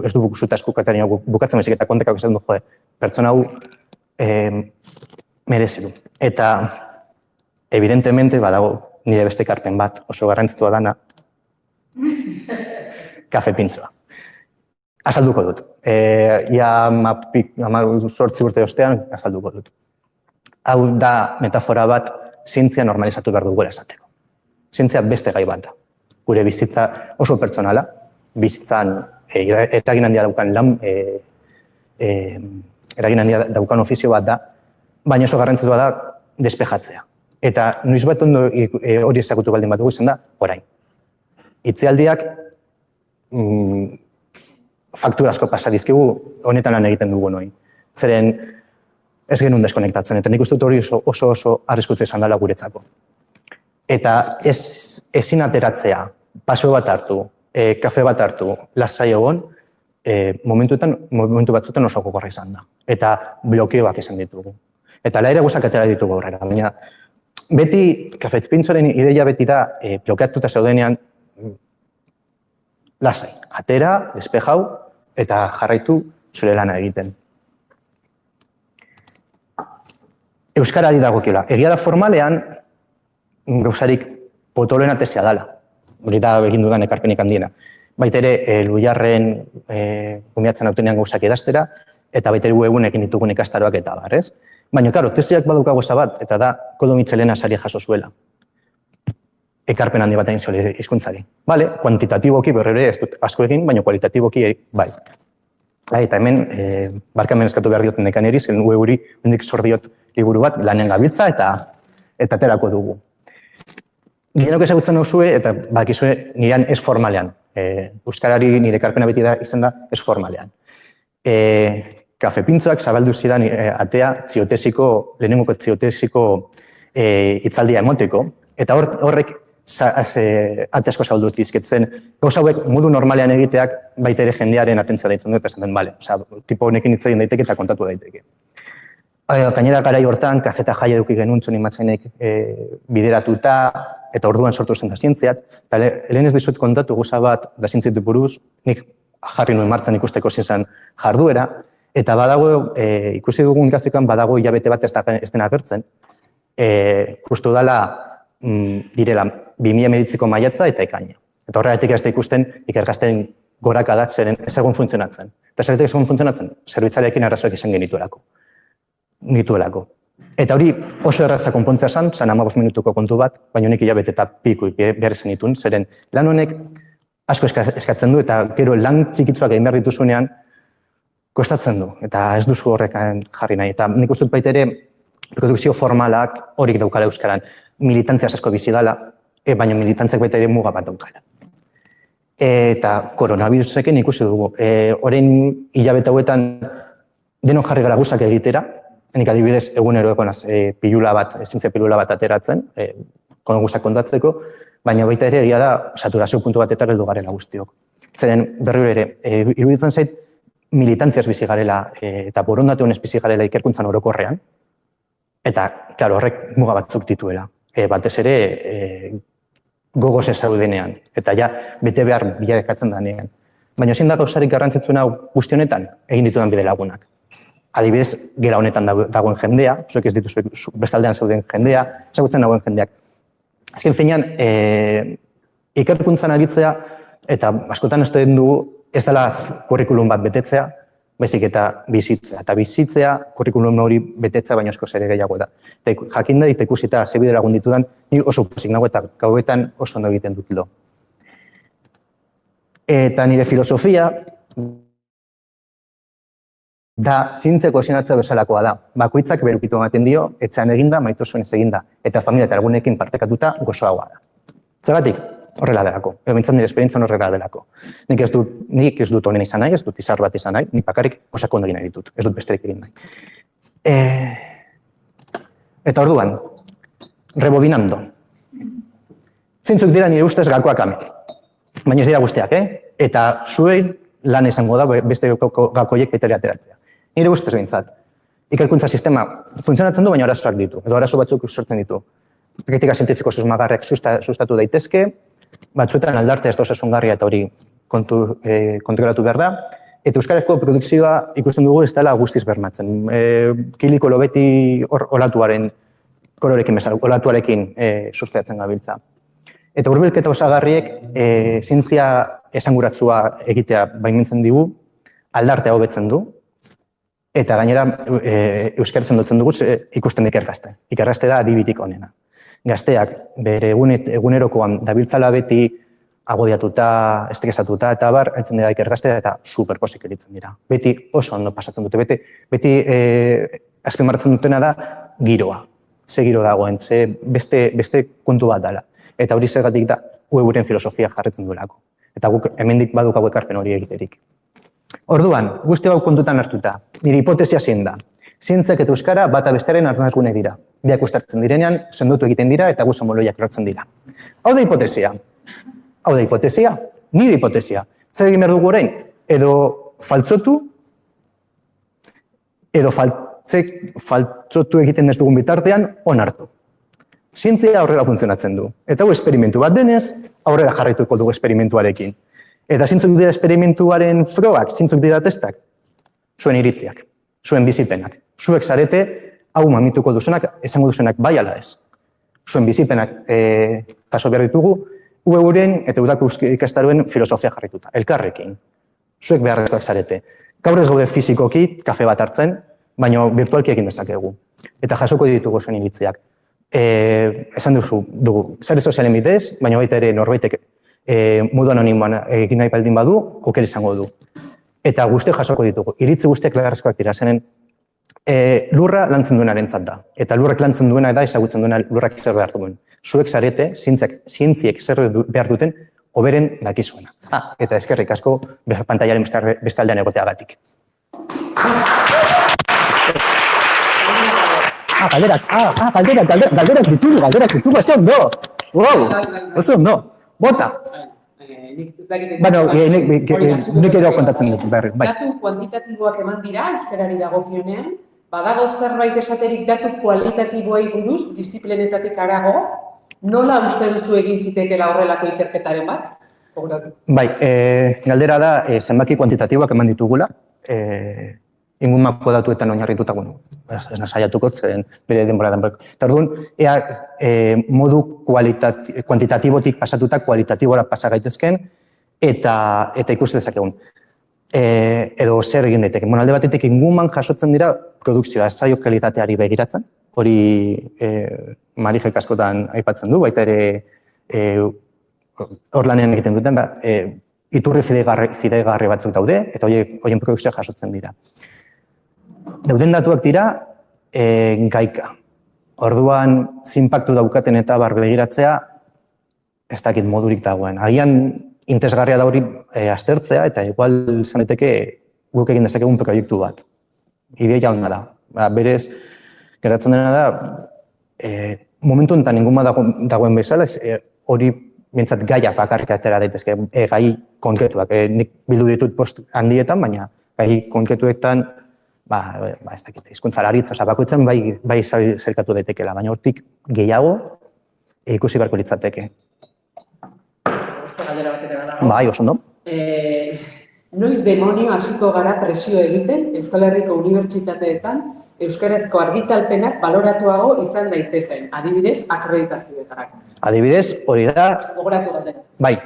ez du zutaz kokotean bukatzen bezik, eta kontekak esan du, jode, pertsona hau merezi du. Eta, evidentemente, badago nire beste ekarpen bat oso garrantzitsua dana, kafe pintzoa. Azalduko dut. Ia 18 urte ostean azalduko dut. Hau da metafora bat zientzia normalizatu behar dugula esateko. Zientzia beste gai bat da. Gure bizitza oso pertsonala, bizitzan eragin handia daukan eragin handia daukan ofizio bat da, baina oso garrantzitsua da despejatzea. Eta noiz bat ondo hori ezagutu baldin bat dugu izan da, orain. Itzialdiak faktura asko pasa dizkigu, honetan lan egiten dugu noi. Zeren ez genuen deskonektatzen, eta nik uste dut hori oso arriskutsu izan dela guretzako. Eta ezin ateratzea, paseo bat hartu, kafe bat hartu, lasai egon, momentu batzuetan oso gogorra izan da. Eta blokeoak izan ditugu. Eta laire guzak atera ditugu aurrera. Baina beti, kafe pintzoaren ideia beti da, blokeatuta zeudenean, lasai, atera, despejau, eta jarraitu zure lana egiten. Euskarari dagokiola. Egia da formalean, gauzarik potoloen atezia dela. Hori da egin dudan ekarpenik handiena. Baita ere, Luiarren gumiatzen autenean gauzak idaztera, eta baita ere egunekin ditugun ikastaroak eta bar, ez? Baina, karo, tesiak baduka gauza bat, eta da, Koldo Mitxelena saria jaso zuela. Ekarpen handi bat egin zuela hizkuntzari. Bale, kuantitatiboki berrere ez dut asko egin, baina kualitatiboki bai. Eta hemen, barkamen eskatu behar diot nekan eriz, guri hendik zor diot liburu bat, lanen gabiltza eta aterako dugu. Gienok ezagutzen nauzue, eta bakizue nirean ez formalean. Euskarari nire ekarpena beti da izan da ez formalean. Kafe pintzoak zabaldu zidan atea lehenengoko ziotesiko hitzaldia emoteko, eta horrek ate asko zabaldu dizketzen. Gauza hauek modu normalean egiteak baita ere jendearen atentzioa deitzen du, eta esan den, bale, tipo honekin hitz egin daiteke eta kontatu daiteke. Gainera garai hortan, kafeta jai eduki genuen zuen imatzainek bideratuta, eta orduan sortu zen da zientziat, eta lehen ez dizut kontatu gauza bat da zientziatu buruz, nik jarri nuen martzan ikusteko zintzen jarduera, eta badago, ikusi dugun grafikoan badago hilabete bat ez dena agertzen, justu dela direla 2019ko maiatza eta ekaina. Eta horregatik ez da ikusten ikerkasten goraka datzeren ez egun funtzionatzen. Eta zerretik ez egun funtzionatzen, zerbitzaleekin arrazoak izan genituelako. Eta hori oso erraza konpontzea zan 15 minutuko kontu bat, baina honek hilabete eta piku behar izan ditun, zeren lan honek asko eskatzen du, eta gero lan txikitzuak egin behar dituzunean kostatzen du, eta ez duzu horrekan jarri nahi. Eta nik uste dut baita ere, produkzio formalak horik daukala euskaran, militantzia asko bizi dela, baina militantziak baita ere muga bat daukala. Eta koronavirusekin ikusi dugu. Orain hilabete hauetan denok jarri gara guzak egitera, nik adibidez egunero egonaz pilula bat, zientzia pilula bat ateratzen, guzak kontatzeko, baina baita ere egia da saturazio puntu bat eta heldu garela guztiok. Zeren berriro ere, iruditzen zait militantziaz bizi garela eta borondate honez bizi garela ikerkuntzan orokorrean, eta, klaro, horrek muga batzuk dituela. Batez ere, gogoz ezaudenean, eta ja, bete behar bilakatzen danean. Baina ezin da gauzarik garrantzitsuna guzti honetan, egin ditudan bide lagunak. Adibidez, gela honetan dagoen jendea, zuek ez dituzu bestaldean zauden jendea, ezagutzen dagoen jendeak. Azken finean, ikerkuntzan aritzea, eta askotan ez dugu, ez dela kurrikulum bat betetzea, baizik eta bizitzea. Eta bizitzea, kurrikulum hori betetzea baino askoz ere gehiago da. Jakin da, eta ikusita ze bide lagun ditudan, ni oso pozik nago eta gauetan oso ondo egiten dut lo. Eta nire filosofia da zientzeko esinatzea bezalakoa da. Bakoitzak berukitu ematen dio, etxean eginda, maitasunez eginda, eta familia eta lagunekin partekatuta gozoagoa da. Zergatik? Horrela delako. Bintzat nire esperientzan horrela delako. Nik ez dut honen izan nahi, ez dut izar bat izan nahi, nik bakarrik gozak ondo egin nahi ditut, ez dut besterik egin nahi. Eta orduan, rebobinando. Zintzuk dira nire ustez gakoak amek. Baina ez dira guztiak, Eta zuei lan izango da beste gakoiek betere ateratzea. Nire ustez bintzat. ikerkuntza sistema funtzionatzen du, baina arazoak ditu, edo arazo batzuk sortzen ditu. Kritika zientifiko susmagarriak sustatu daitezke, batzuetan aldartea ez da osasungarria eta hori kontrolatu behar da, eta euskarazko produkzioa ikusten dugu ez dela guztiz bermatzen. Kiliko lobeti olatuaren kolorekin bezala, olatuarekin sustratzen gabiltza. Eta hurbilketa osagarriek zientzia esanguratsua egitea baimentzen digu, aldartea hobetzen du, eta gainera euskaraz sendotzen dugu ikusten ikergazte. Ikergazte da adibirik onena. Gazteak bere egunerokoan dabiltzala beti agodiatuta, estresatuta eta bar, entzen dira ikergaztea eta superposik eritzen dira. Beti oso ondo pasatzen dute, beti azpimarratzen dutena da giroa. Ze giro dagoen, ze beste kontu bat dela. Eta hori zergatik da euren filosofia jarretzen duelako. Eta guk hemendik badukagu ekarpen hori egiterik. Orduan, guzti hau kontutan hartuta, nire hipotesia zein da. Zientziak eta euskara bata bestearen arnasgune dira. Biak uztartzen direnean, sendotu egiten dira eta guzamoloiak lortzen dira. Hau da hipotesia. Hau da hipotesia, nire hipotesia. Zer egin behar dugu orain? Edo faltzotu, edo faltzotu egiten ez dugun bitartean onartu. Zientzia aurrera funtzionatzen du. Eta hau esperimentu bat denez, aurrera jarraituko dugu esperimentuarekin. Eta zintzuk dira esperimentuaren frogak, zintzuk dira testak? Zuen iritziak, zuen bizipenak. Zuek zarete, hau mamituko duzunak, esango duzunak bai ala ez. Zuen bizipenak jaso behar ditugu, euren eta udako ikastaroen filosofia jarrituta, elkarrekin. Zuek beharrezkoak zarete. Gaur ez gaude fizikoki, kafe bat hartzen, baina virtualki egin dezakegu. Eta jasoko ditugu zuen iritziak. Esan dugu, sare sozialen bidez, baina baita ere norbaitek modu anonimoan egin nahi baldin badu, oker izango du. Eta guzti jasoko ditugu. Iritzi guztiak beharrezkoak dira, zenen lurra lantzen duenarentzat da. Eta lurrak lantzen duena da ezagutzen duena lurrak zer behar duen. Zuek zarete, zientziek zer behar duten, hoberen dakizuena. Eta eskerrik asko pantailaren bestaldean egoteagatik. Galderak ditugu, ez ondo. Wow, ez ondo. Bota. Bueno, nik ere kontatzen dut, berri. Datu kuantitatiboak eman dira, euskarari dagokionean, badago zerbait esaterik datu kualitatiboei buruz, disiplinetatik harago, nola uste duzu egin zitekeela horrelako ikerketaren bat? Bai, galdera da zenbaki kuantitatiboak eman ditugula, ingumako datuetan oinarrituta, bueno, ez nasaiatuko, zeren bere denbora den. Eta orduan, modu kuantitatibotik pasatuta kualitatibora pasa gaitezken, eta ikusi dezakegun. Edo zer egin daiteke. Alde batetik inguman jasotzen dira produkzioa, zaio kalitateari begiratzen, hori Marijek askotan aipatzen du, baita ere hor lanean egiten duten, iturri fidegarri batzuk daude, eta horien produkzioa jasotzen dira. Dauden datuak dira gaika. Orduan, zinpaktu daukaten eta begiratzea, ez dakit modurik dagoen. Agian, interesgarria da hori aztertzea, eta igual izan daiteke guk egin dezakegun proiektu bat. Ideia hona da. Berez, gertatzen dena da, momentu honetan inguma dagoen bezala, hori bintzat gaia bakarrik atera daitezke, gai konkretuak. Nik bildu ditut post handietan, baina gai konkretuetan ez dakit, hizkuntzara aritz, bakoitzen bai zerkatu daitekela, baina hortik gehiago ikusi beharko litzateke. Beste galdera bat ere badago. Bai, oso ondo. Noiz demonio hasiko gara presio egiten Euskal Herriko unibertsitateetan euskarazko argitalpenak baloratuago izan daitezen, adibidez, akreditazioetarako. Adibidez, hori da... Gogoratu galdera. Bai,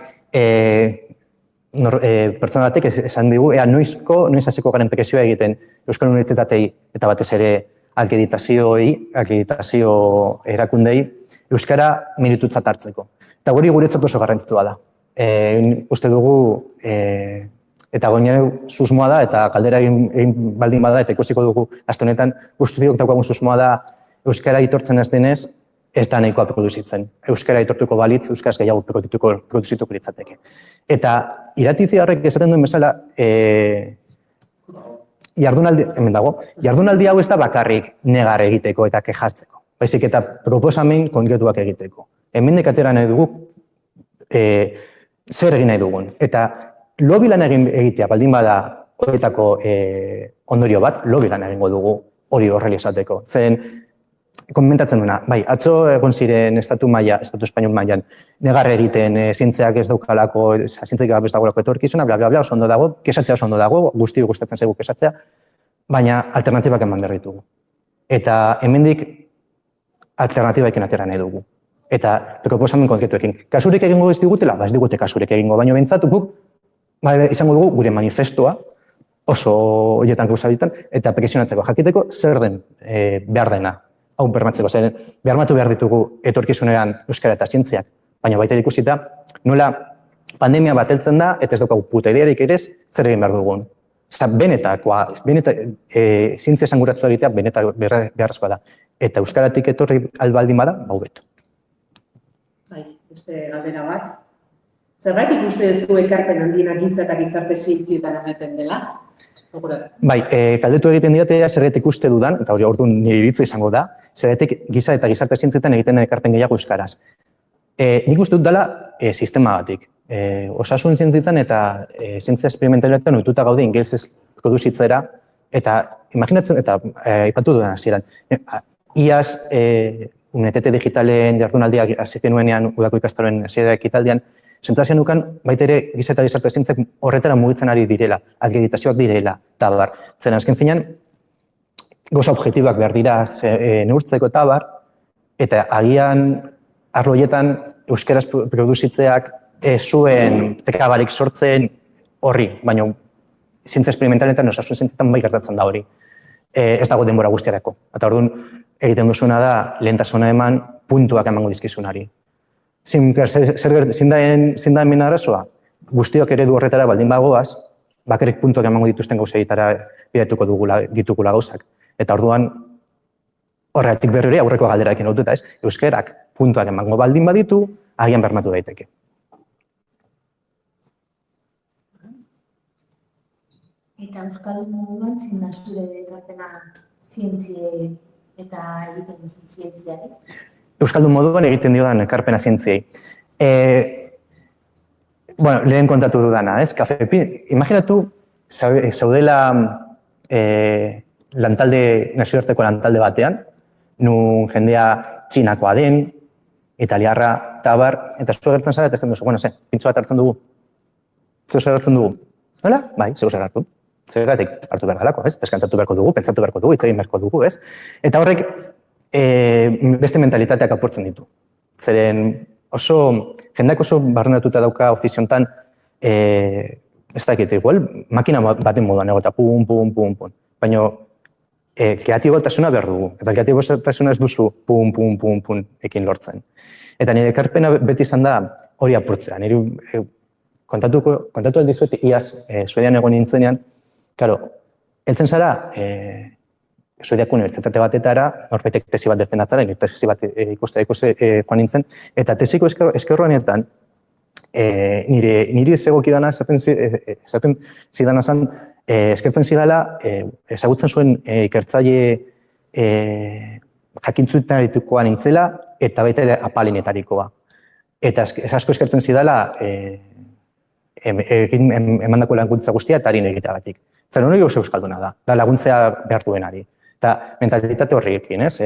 pertsona batek esan digu, noiz hasiko garen presioa egiten Euskal Unibertsitatei eta batez ere akreditazio erakundei euskara minututzat hartzeko. Eta hori guretzat oso garrantzitsua da. Uste dugu, eta goinean susmoa da, eta galdera egin baldin bada, eta ikusiko dugu aste honetan, guztiok daukagun susmoa da euskara aitortzen ez denez, ez da nahikoa produzitzen. Euskara aitortuko balitz, euskaraz gehiago produzituko litzateke. Eta iratizi horrek esaten duen bezala, jardunaldi hau ez da bakarrik negar egiteko eta kejatzeko. Baizik eta proposamen konkretuak egiteko. Hemendik atera nahi dugu zer egin nahi dugun. Eta lobby lan egitea baldin bada horietako ondorio bat, lobby lan egingo dugu hori horrela esateko. Zeren, komentatzen duena, bai, atzo egon ziren estatu espainol mailan, negar egiten, zientziak ez daukalako, zientziak gabe ez dagoelako etorkizuna, bla, bla, bla, oso ondo dago, kesatzea oso ondo dago, guzti gustatzen zaigu kesatzea, baina alternatibak eman behar ditugu. Eta hemendik alternatibaekin atera nahi dugu. Eta proposamen konkretuekin. Kasurik egingo ez digutela? Ba ez digute kasurik egingo, baina bentsatu guk izango dugu gure manifestoa, oso horietan gauza ditan, eta presionatzeko jakiteko zer den behar dena. Hau bermatzeko, zeren bermatu behar ditugu etorkizunean euskara eta zientziak, baina baita ikusita nola pandemia bat heltzen da, eta ez daukagu puta idearik ere zer egin behar dugun. Osa, zientzia esanguratzua egitea beharrezkoa da. Eta euskaratik etorri albaldin bada, hobeto. Bai, beste galdera bat. Zergatik uste duzu ekarpen handienak giza eta gizarte zientzietan ematen dela? Bai, galdetu egiten didatea zergatik uste dudan, eta hori orduan nire iritzi izango da, zergatik giza eta gizarte zientzietan egiten den ekarpen gehiago euskaraz. Nik uste dut dela sistema batik. Osasun zientzietan eta zientzia esperimentaletan ohituta gaude ingelesez produzitzera, eta imaginatzen, eta aipatu dudan hasieran. Iaz, unitate digitalen jardunaldiak hasi genuenean udako ikastaroen hasiera ekitaldian, sentsazioa nukan baita ere giza eta gizarte zientziak horretara mugitzen ari direla, akreditazioak direla, eta bar. Zen azken finean, gauza objektiboak behar dira neurtzeko eta bar, eta agian arlo horietan euskaraz produzitzeak zuen tekabarik sortzen horri, baina zientzia esperimentaletan, osasun zientzietan bai gertatzen da hori. Ez dago denbora guztiarako. Eta orduan, egiten duzuna da, lehentasuna eman puntuak emango dizkizunari. Zein da hemen arazoa? Guztiok eredu horretara baldin bagoaz, bakarrik puntuak emango dituzten gauzegitara bidetuko ditugula gauzak. Eta orduan, horretik berri aurreko galderakin haututa ez, euskerak puntuak emango baldin baditu, agian bermatu daiteke. Eta euskal moduan, zein zure ekarpena zientzie eta egiten duzu zientziari? Euskaldun moduan egiten diodan ekarpena zientziei. Lehen kontatu dudana, ez? Imaginatu, zaudela nazioarteko lantalde batean, nun jendea txinakoa den, italiarra, tabar, eta zu agertzen zara eta ez den duzu. Pintxo bat hartzen dugu. Zer hartzen dugu? Nola? Bai, zer hartu. Zergatik hartu behar dalako, ez? Peskantzatu beharko dugu, pentsatu beharko dugu, hitz egin beharko dugu, ez? Eta horrek beste mentalitateak apurtzen ditu. Zeren jendeak oso barrenatuta dauka ofiziontan, ez dakit, igual, makina baten moduan egotea, pum. Baina, kreatibotasuna behar dugu. Eta kreatibotasuna ez duzu pum ekin lortzen. Eta nire ekarpena beti izan da hori apurtzea. Nire kontatu aldizuet, iaz, Suedian egon nintzenean, karo, heltzen zara, Suediako unibertsitate batetara, norbaitek tesi bat defendatzara, nire tesi bat ikustera joan nintzen, eta tesiko eskerroanetan, niri zegokidana esaten zidana zen, eskertzen zidala, ezagutzen zuen ikertzaile jakintzuetarikoa nintzela, eta baita ere apalinetarikoa. Eta asko eskertzen zidala, emandako laguntza guztia eta harin egiteagatik. Zer hori oso euskalduna da laguntzea behar duenari. Eta mentalitate horriekin, ez?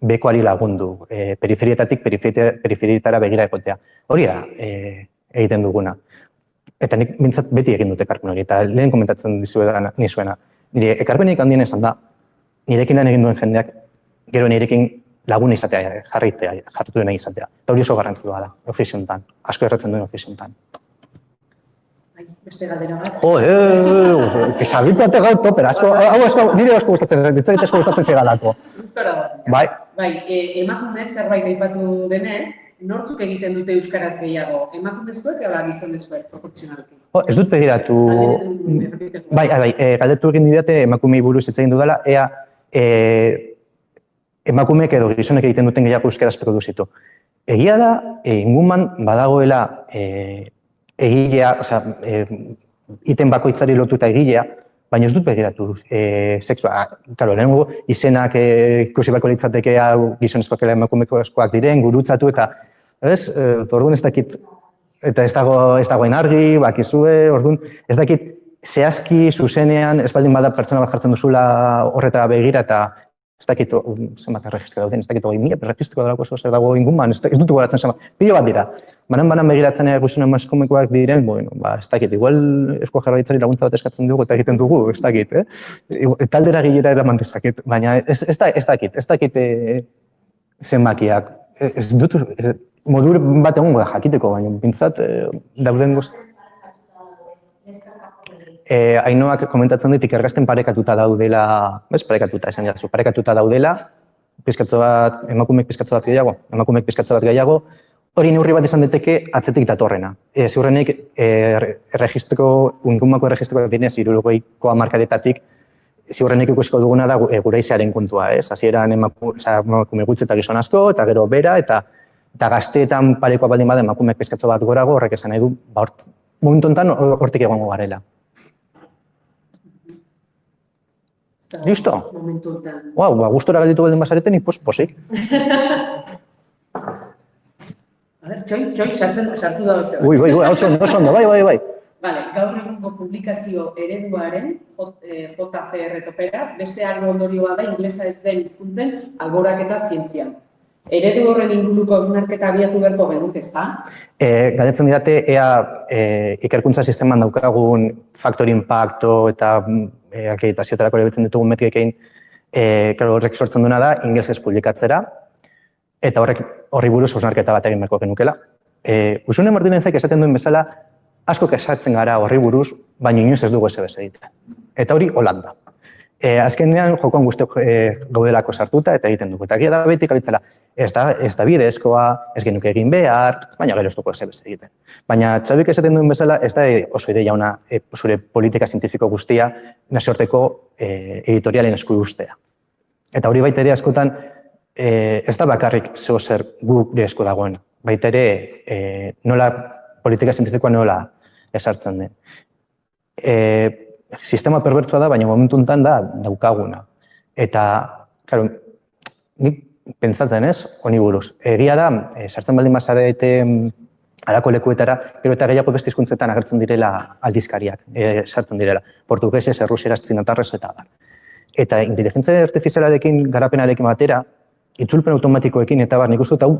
Bekoari lagundu, periferietatik periferietara begira egotea. Hori da egiten duguna. Eta nik bintzat beti egin dute ekarpen hori, eta lehen komentatzen nizuena. Nire ekarpenik handien esan da, nirekin lan egin duen jendeak, gero nirekin lagun izatea, jarritu dena izatea. Eta hori oso garrantzitsua da, ofiziontan, asko erratzen duen ofiziontan. Beste galdera bat. Zabitzate gaur toper, nire asko gustatzen segalako. Bai. Bai, emakume zerbait aipatu denez, nortzuk egiten dute euskaraz gehiago? Emakumezkoek edo gizonezkoek proportzionalki? Ez dut begiratu. Bai, galdetu egin didate emakumei buruz hitz egin dudala, ea emakumeek edo gizonek egiten duten gehiago euskaraz produzitu. Egia da, inguman badagoela egilea, iten bakoitzari lotuta egilea, baina ez dut begiratu sexua. Karo, lehenengo izenak ikusi bako litzateke gizonezkoak eta emakumezkoak diren, gurutzatu eta orduan ez dakit, eta ez dagoen argi, bakizue, orduan ez dakit zehazki, zuzenean, ez baldin bada pertsona bat jartzen duzula horretara begira, eta ez dakit, zenbat erregistro dauden, ez dakit 20.000 erregistro dago zer dago inguman, ez dut goratzen zenbat, pilo bat dira. Banan begiratzen ikusen emakumezkoak diren, bueno, ez dakit, igual Eusko Jaurlaritzari laguntza bat eskatzen dugu eta egiten dugu, ez dakit, taldera gilera eraman dezaket, baina ez dakit zenbakiak, ez dut, modur bat egongo da jakiteko, baina bintzat dauden guzti. Ainoak komentatzen dit ikergasten parekatuta daudela, parekatuta daudela, emakumeek pizkatzo bat gehiago, hori neurri bat izan daiteke atzetik datorrena. Ziurrenik, ingumako erregistroko dinez, 60ko hamarkadetatik, ziurrenik ikusiko duguna da guraizearen kontua, ez? Hasieran emakume gutxi eta gizon asko, eta gero bera, eta gazteetan parekoa baldin bada emakumeek pizkatzo bat gorago, horrek esan nahi du, momentu honetan hortik egongo garela. Listo? Wow, gustora galditu baldin bazareten, posik. Txoi, sartu da beste. Ui, oso ondo, bai. Vale, gaur egungo publikazio ereduaren, JFR topera, beste albo ondorioa da inglesa ez den hizkuntzen alboraketa zientzian. Eredu horren inguruko hausnarketa abiatu beharko genuke, ezta? Galdetzen didate, ikerkuntza sisteman daukagun faktor impacto eta akreditazioetarako erabiltzen ditugun metrikekin, horrek sortzen duena da, ingelesez publikatzera, eta horri buruz hausnarketa bat egin beharko genukela. Usune Martinezek esaten duen bezala, asko esatzen gara horri buruz, baina inoiz ez dugu ez egiten. Eta hori Holanda. Azkenean jokoan guztiok gaudelako sartuta eta egiten dugu. Eta gira da beti kabitzela, ez da bidezkoa, ez genuke egin behar, baina gero ez dugu ez egiten. Baina Txabik esaten duen bezala, ez da oso ideia ona zure politika zientifiko guztia nazioarteko editorialen esku ustea. Eta hori baita ere askotan, ez da bakarrik zeo zer gure esku dagoen. Baita ere, nola politika zientifikoa nola ezartzen den. Sistema perbertsua da, baina momentu honetan da daukaguna. Eta, karo, nik pentsatzen ez, honi buruz. Egia da, sartzen baldin bazarete harako lekuetara, gero eta gehiago beste hizkuntzetan agertzen direla aldizkariak, sartzen direla. Portugesez, errusieraz, txinatarrez eta bar. Eta inteligentzia artifizialarekin, garapenarekin batera, itzulpen automatikoekin eta bar, nik uste dut hau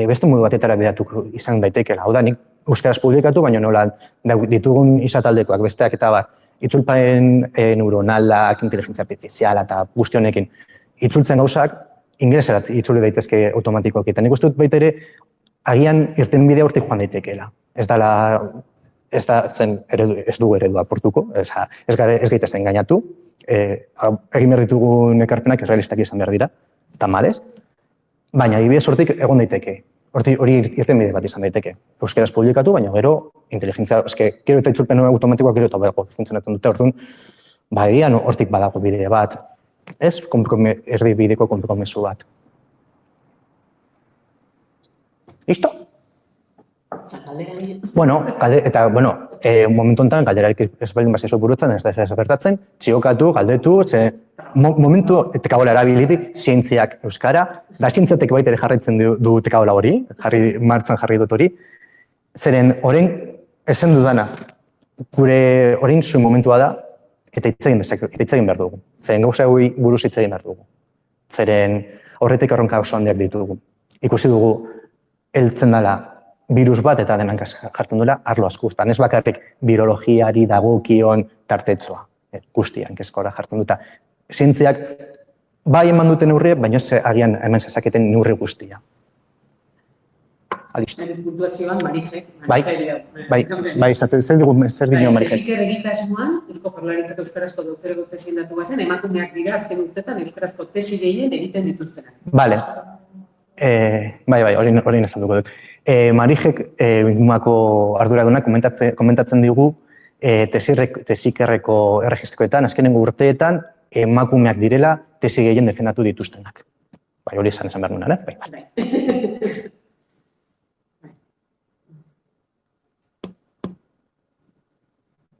beste modu batetara bidatu izan daitekeela. Hau da, nik euskaraz publikatu, baina nola ditugun izataldekoak besteak eta bar, itzulpen neuronalak, inteligentzia artifiziala eta guzti honekin itzultzen gauzak, ingeleserat itzule daitezke automatikoak. Eta nik uste dut baita ere, agian irten bidea hortik joan daitekeela. Ez dugu eredua portuko, ez gaitezen gainatu, egin behar ditugun ekarpenak errealistak izan behar dira, tamalez, baina adibidez hortik egon daiteke. Hori irten bide bat izan daiteke. Euskaraz publikatu, baina gero, inteligentzia, gero eta itzulpen automatikoak gero eta badago funtzionatzen dute, orduan, egian hortik badago bide bat, ez erdi bideko konpromesu bat. Listo? Bueno, eta, momentu honetan, galderarik ez baldin bazaizu burutzen, ez da ez gertatzen, txiokatu, galdetu, momentu tekabola erabilitik, zientziak euskara, da zientziatek baita ere jarraitzen du tekabola hori, martzan jarri dut hori, zeren orain esan dudana, gure orain zuen momentua da, eta hitz egin behar dugu. Zeren gauza hori buruz hitz egin behar dugu. Zeren horretik erronka oso handiak ditugu. Ikusi dugu, heltzen dela virus bat eta denan jartzen duela arlo askuztan. Ez bakarrik birologiari dagokion tartetzoa. Guztian, kezkora jartzen duta. Zientziak bai eman duten neurri, baina ez agian hemen zezaketen neurri guztia. Alisto. Puntuazioan Marijek. Bai, zer dio Marijek? Iker egitasmoan, Eusko Jaurlaritzako euskarazko doktorego tesi indatu bazen, emakumeak dira azken urtetan euskarazko tesi gehien egiten dituztenak. Bale. Bai, hori esan dugu dut. Marijek ingumako arduradunak komentatzen digu tesikerreko erregistrikoetan, azkenengo urteetan, emakumeak direla tesi gehien defendatu dituztenak. Bai, hori esan behar nunan, Bai.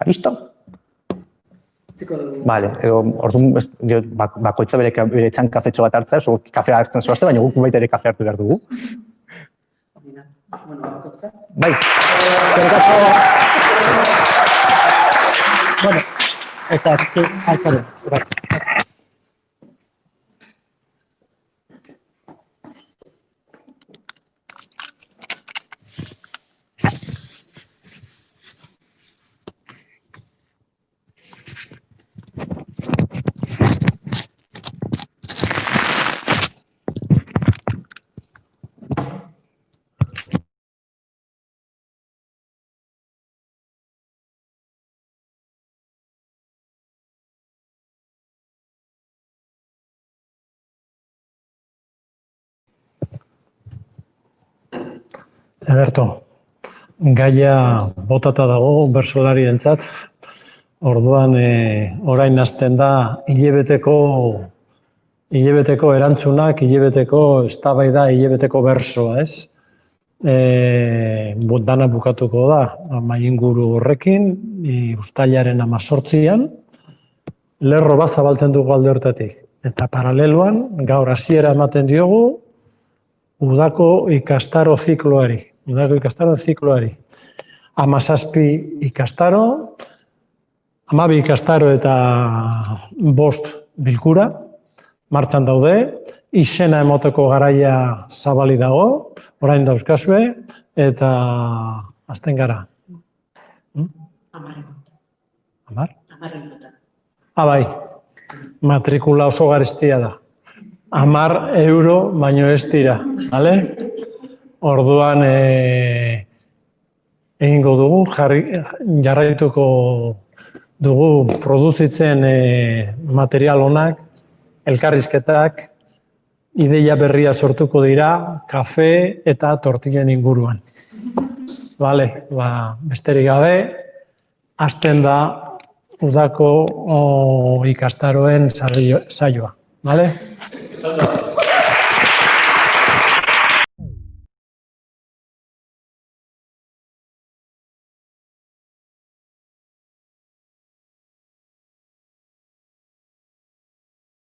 Listo? Bale, orduan bakoitza bere etxan kafetxo bat hartza, kafea hartzen zoazte, baina guk baita ere kafe hartu behar dugu. Bai, eskerrik asko. Bueno, eta aikaro, bai. Ederto, gaia botata dago bersolarientzat. Orduan orain hasten da hilebeteko erantzunak, hilebeteko eztabaida, hilebeteko bersoa, ez? Dana bukatuko da mainguru horrekin, uztailaren 18an, lerro bat zabaltzen dugu alde hortatik. Eta paraleloan, gaur hasiera ematen diogu, udako ikastaro zikloari. 17 ikastaro, 12 ikastaro eta 5 bilkura, martxan daude, izena emoteko garaia zabali dago, orain dauzkazue, eta hasten gara. 10 minuta. Bai, matrikula oso garestia da. 10 euro baino ez dira, bale? Orduan egingo dugu, jarraituko dugu produzitzen material honak, elkarrizketak, ideia berria sortuko dira, kafe eta tortillen inguruan. Bale, besterik gabe, hasten da udako ikastaroen saioa. Bale?